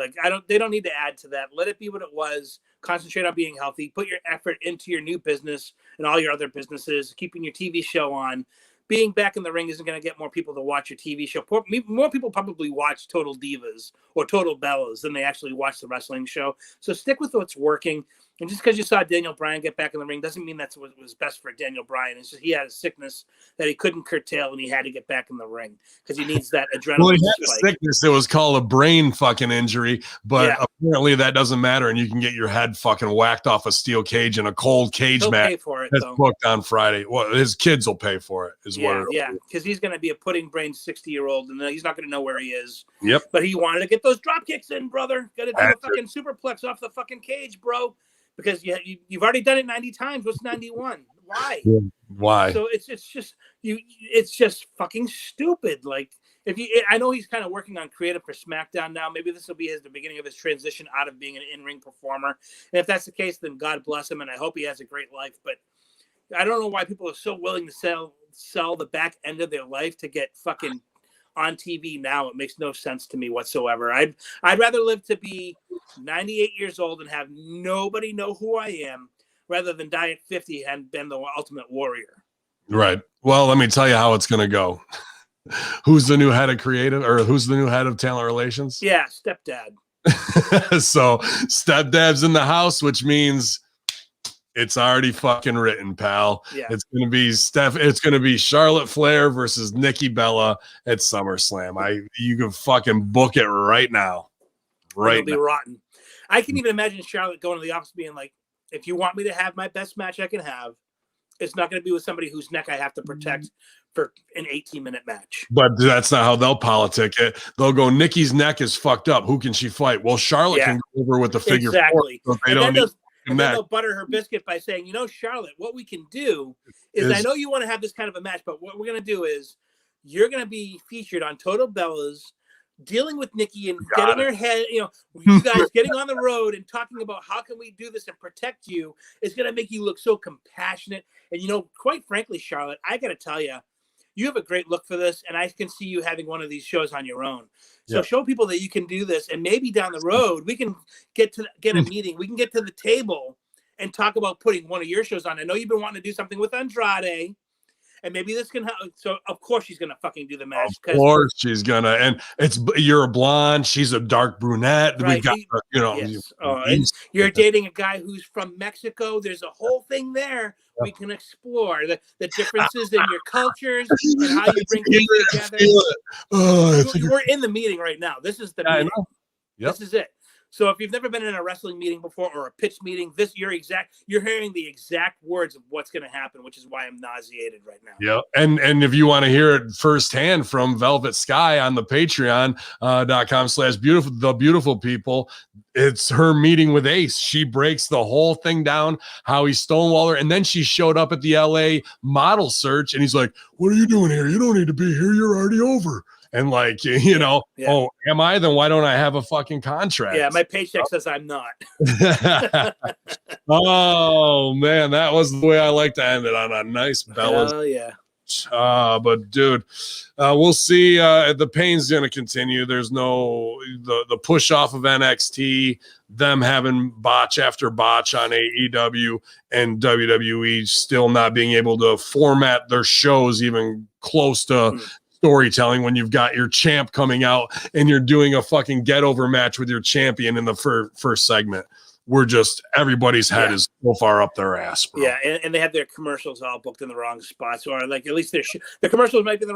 They don't need to add to that. Let it be what it was. Concentrate on being healthy. Put your effort into your new business and all your other businesses. Keeping your TV show on. Being back in the ring isn't going to get more people to watch your TV show. More people probably watch Total Divas or Total Bellas than they actually watch the wrestling show. So stick with what's working. And just because you saw Daniel Bryan get back in the ring doesn't mean that's what was best for Daniel Bryan. It's just he had a sickness that he couldn't curtail and he had to get back in the ring because he needs that adrenaline. Well, he had a sickness. It was called a brain fucking injury, but apparently that doesn't matter. And you can get your head fucking whacked off a steel cage in a cold cage match. Pay for it, that's booked on Friday. Well, his kids will pay for it. Because he's going to be a pudding brain 60-year-old and he's not going to know where he is. Yep. But he wanted to get those drop kicks in, brother. Got to do a fucking superplex off the fucking cage, bro. Because you've already done it 90 times. What's 91? Why? Yeah. Why? So it's just fucking stupid. I know he's kind of working on creative for SmackDown now. Maybe this will be the beginning of his transition out of being an in-ring performer. And if that's the case, then God bless him, and I hope he has a great life. But I don't know why people are so willing to sell the back end of their life to get fucking on TV now. It makes no sense to me whatsoever. I'd rather live to be 98 years old and have nobody know who I am, rather than die at 50 and been the Ultimate Warrior. Right. Well, let me tell you how it's going to go. Who's the new head of creative, or who's the new head of talent relations? Yeah, stepdad. So stepdad's in the house, which means it's already fucking written, pal. Yeah. It's gonna be It's gonna be Charlotte Flair versus Nikki Bella at SummerSlam. You can fucking book it right now. Right. It'll be rotten. I can even imagine Charlotte going to the office being like, if you want me to have my best match I can have, it's not going to be with somebody whose neck I have to protect for an 18-minute match. But that's not how they'll politic it. They'll go, Nikki's neck is fucked up. Who can she fight? Well, Charlotte can go over with the figure. Exactly. Four, so and then they'll butter her biscuit by saying, Charlotte, what we can do is I know you want to have this kind of a match, but what we're going to do is you're going to be featured on Total Bellas, dealing with Nikki and getting her head, you guys getting on the road and talking about how can we do this and protect you is going to make you look so compassionate. And, quite frankly, Charlotte, I got to tell you, you have a great look for this, and I can see you having one of these shows on your own. So show people that you can do this, and maybe down the road we can get a meeting. We can get to the table and talk about putting one of your shows on. I know you've been wanting to do something with Andrade, and maybe this can help. So of course she's gonna fucking do the match. Of course she's gonna, and you're a blonde, she's a dark brunette. Right. We got yes. And you're dating a guy who's from Mexico. There's a whole thing there we can explore the differences in your cultures and how you bring things together. We're in the meeting right now. This is the meeting. This is it. So if you've never been in a wrestling meeting before or a pitch meeting, you're hearing the exact words of what's going to happen, which is why I'm nauseated right now. Yeah. And if you want to hear it firsthand from Velvet Sky on the patreon.com/beautiful, the beautiful people, it's her meeting with Ace. She breaks the whole thing down, how he stonewalled her. And then she showed up at the LA model search and he's like, what are you doing here? You don't need to be here. You're already over. And oh, am I? Then why don't I have a fucking contract? Yeah, my paycheck says I'm not. Oh, man, that was the way I like to end it, on a nice Bella's. Oh, yeah. But, dude, we'll see. The pain's going to continue. There's the push off of NXT, them having botch after botch on AEW, and WWE still not being able to format their shows even close to storytelling when you've got your champ coming out and you're doing a fucking get over match with your champion in the first segment. Everybody's head is so far up their ass, bro. Yeah, and they have their commercials all booked in the wrong spots, or like at least their commercials might be in the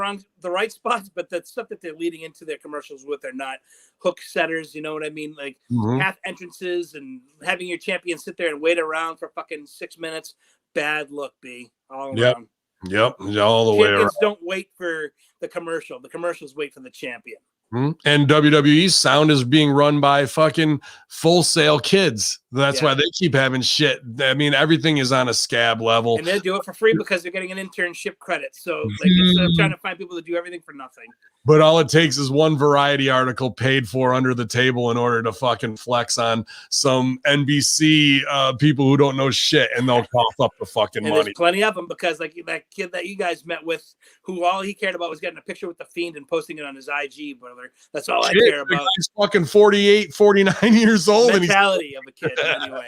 right spots, but the stuff that they're leading into their commercials with are not hook setters. You know what I mean? Like half entrances and having your champion sit there and wait around for fucking 6 minutes. Bad look, B. All around. Yep, all the way around. Don't wait for the commercial. The commercials wait for the champion. And WWE's sound is being run by fucking Full Sail kids. That's why they keep having shit. I mean, everything is on a scab level. And they do it for free because they're getting an internship credit. So instead of trying to find people to do everything for nothing. But all it takes is one Variety article paid for under the table in order to fucking flex on some NBC people who don't know shit, and they'll cough up the fucking money. There's plenty of them because like that kid that you guys met with, who all he cared about was getting a picture with the Fiend and posting it on his IG, brother. That's all I care about. He's fucking 48, 49 years old. Mentality of a kid, anyway.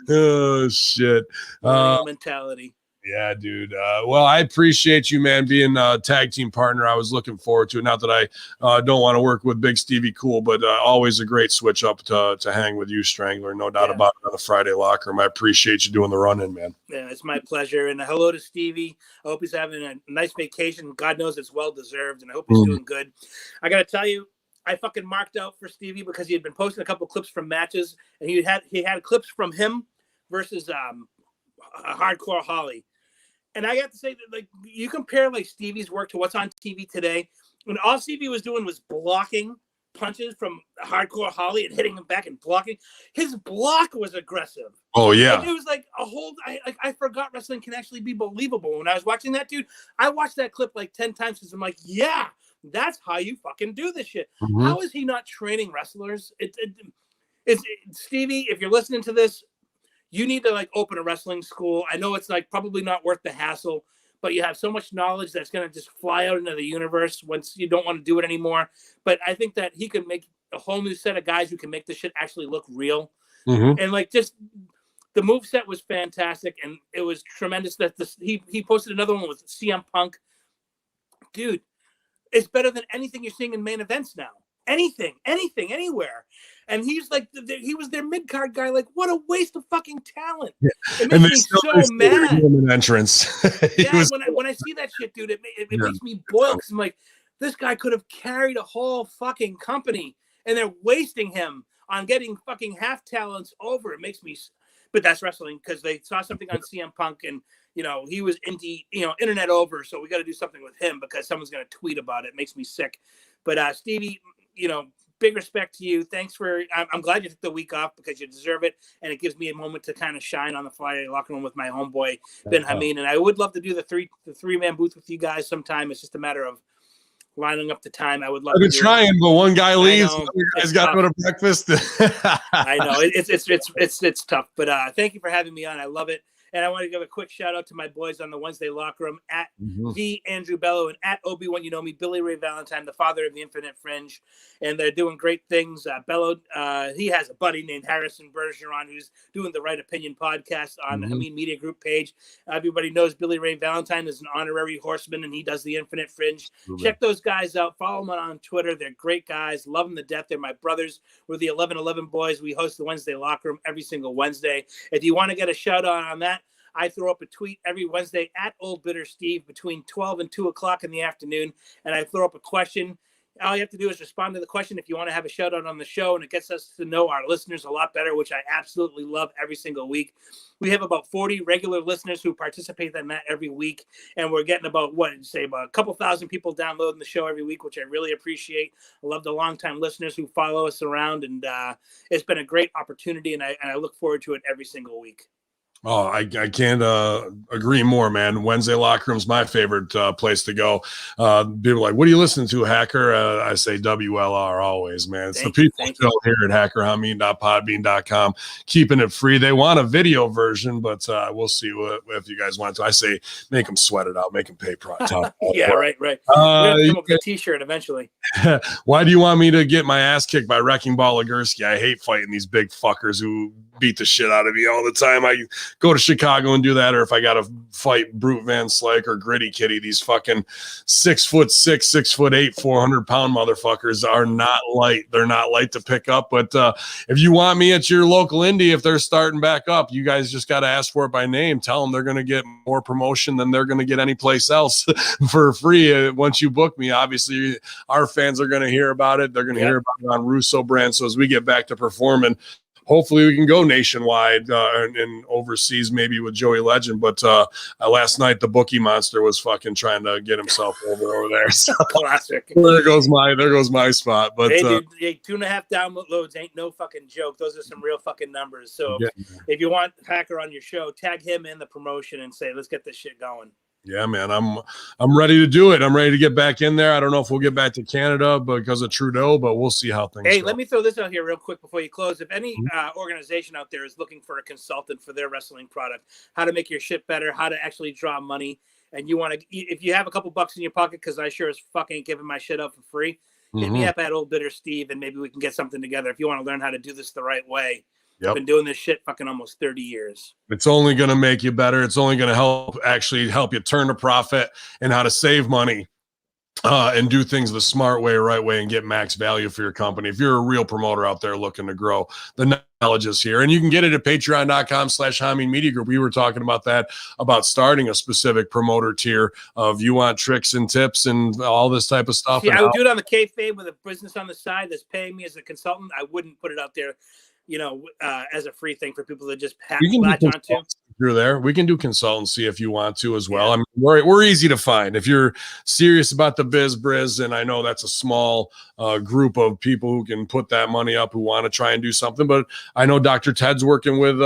Oh, shit. Mentality. Yeah, dude. Well, I appreciate you, man, being a tag team partner. I was looking forward to it. Not that I don't want to work with Big Stevie Cool, but always a great switch up to hang with you, Strangler. No doubt about it on the Friday locker room. I appreciate you doing the run-in, man. Yeah, it's my pleasure. And hello to Stevie. I hope he's having a nice vacation. God knows it's well-deserved, and I hope he's doing good. I got to tell you, I fucking marked out for Stevie because he had been posting a couple clips from matches, and he had clips from him versus Hardcore Holly. And I got to say that, like, you compare like Stevie's work to what's on TV today, when all Stevie was doing was blocking punches from Hardcore Holly and hitting him back and blocking. His block was aggressive. Oh yeah, like, it was like a whole. I forgot wrestling can actually be believable. When I was watching that, dude, I watched that clip like 10 times because I'm like, yeah, that's how you fucking do this shit. How is he not training wrestlers? It's Stevie. If you're listening to this, you need to like open a wrestling school. I know it's like probably not worth the hassle, but you have so much knowledge that's going to just fly out into the universe once you don't want to do it anymore. But I think that he could make a whole new set of guys who can make this shit actually look real. And like just the moveset was fantastic, and it was tremendous that he posted another one with CM Punk. Dude, it's better than anything you're seeing in main events now. Anything, anywhere. And he's like, he was their mid-card guy. Like, what a waste of fucking talent. Yeah. It makes me so mad. An entrance. Yeah, when I see that shit, dude, it makes me boil, because I'm like, this guy could have carried a whole fucking company, and they're wasting him on getting fucking half talents over. It makes me, but that's wrestling, because they saw something on CM Punk, and he was indie, internet over, so we got to do something with him because someone's going to tweet about it. It makes me sick. But Stevie, big respect to you. Thanks for. I'm glad you took the week off, because you deserve it, and it gives me a moment to kind of shine on the Friday locker room with my homeboy Ben Hamin. And I would love to do the three-man booth with you guys sometime. It's just a matter of lining up the time. I would love. I've been trying, but one guy leaves. You guys got to go to breakfast. I know it's tough, but thank you for having me on. I love it. And I want to give a quick shout out to my boys on the Wednesday locker room at the Andrew Bello and at Obi-Wan, Billy Ray Valentine, the father of the Infinite Fringe. And they're doing great things. Bello, he has a buddy named Harrison Bergeron who's doing the Right Opinion podcast on the Hamin Media Group page. Everybody knows Billy Ray Valentine is an honorary horseman, and he does the Infinite Fringe. Check those guys out. Follow them on Twitter. They're great guys. Love them to death. They're my brothers. We're the 1111 boys. We host the Wednesday locker room every single Wednesday. If you want to get a shout out on that, I throw up a tweet every Wednesday at Old Bitter Steve between 12 and 2 o'clock in the afternoon, and I throw up a question. All you have to do is respond to the question if you want to have a shout out on the show, and it gets us to know our listeners a lot better, which I absolutely love every single week. We have about 40 regular listeners who participate in that every week, and we're getting about a couple thousand people downloading the show every week, which I really appreciate. I love the longtime listeners who follow us around, and it's been a great opportunity, and I look forward to it every single week. Oh, I can't agree more, man. Wednesday locker room's my favorite place to go. People are like, what are you listening to, Hacker? I say WLR always, man. It's the people still here at hackerhamin.podbean.com, keeping it free. They want a video version, but we'll see if you guys want to. I say make them sweat it out, make them pay top. Yeah, right. We're going to come up with a t-shirt eventually. Why do you want me to get my ass kicked by Wrecking Ball Legursky? I hate fighting these big fuckers who beat the shit out of me all the time. I go to Chicago and do that, or if I got to fight Brute Van Slyke or Gritty Kitty, these fucking 6'6", 6'8", 400-pound motherfuckers are not light. They're not light to pick up. But if you want me at your local indie, if they're starting back up, you guys just got to ask for it by name. Tell them they're going to get more promotion than they're going to get any place else for free. Once you book me, obviously our fans are going to hear about it. They're going to hear about it on Russo brand. So as we get back to performing, hopefully we can go nationwide and overseas, maybe with Joey Legend. But last night the bookie monster was fucking trying to get himself over there. So classic. There goes my spot. But hey, dude, 2.5 downloads ain't no fucking joke. Those are some real fucking numbers. So if you want Hacker on your show, tag him in the promotion and say, let's get this shit going. Yeah, man, I'm ready to do it. I'm ready to get back in there. I don't know if we'll get back to Canada because of Trudeau, but we'll see how things go. Let me throw this out here real quick before you close. If any organization out there is looking for a consultant for their wrestling product, how to make your shit better, how to actually draw money, and you want to, if you have a couple bucks in your pocket, because I sure as fuck ain't giving my shit up for free, hit me up at Old Bitter Steve, and maybe we can get something together if you want to learn how to do this the right way. I've been doing this shit fucking almost 30 years. It's only going to make you better. It's only going to help you turn a profit and how to save money and do things the smart way, right way, and get max value for your company. If you're a real promoter out there looking to grow, the knowledge is here. And you can get it at patreon.com/Hamin Media Group. We were talking about that, about starting a specific promoter tier of you want tricks and tips and all this type of stuff. Yeah, I would do it on the kayfabe with a business on the side that's paying me as a consultant. I wouldn't put it out there, as a free thing for people to just latch onto. Through there, we can do consultancy if you want to as well. Yeah. I mean, we're easy to find if you're serious about the biz, and I know that's a small group of people who can put that money up who want to try and do something. But I know Dr. Ted's working with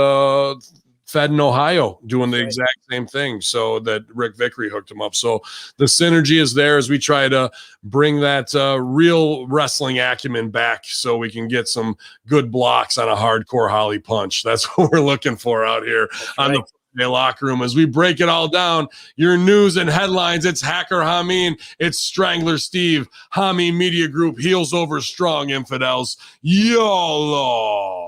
Fed in Ohio doing the exact same thing, so that Rick Vickery hooked him up. So the synergy is there as we try to bring that real wrestling acumen back so we can get some good blocks on a hardcore Holly punch. That's what we're looking for out here on the Friday locker room. As we break it all down, your news and headlines, it's Hacker Hamin, it's Strangler Steve, Hamin Media Group, heels over strong infidels. YOLO.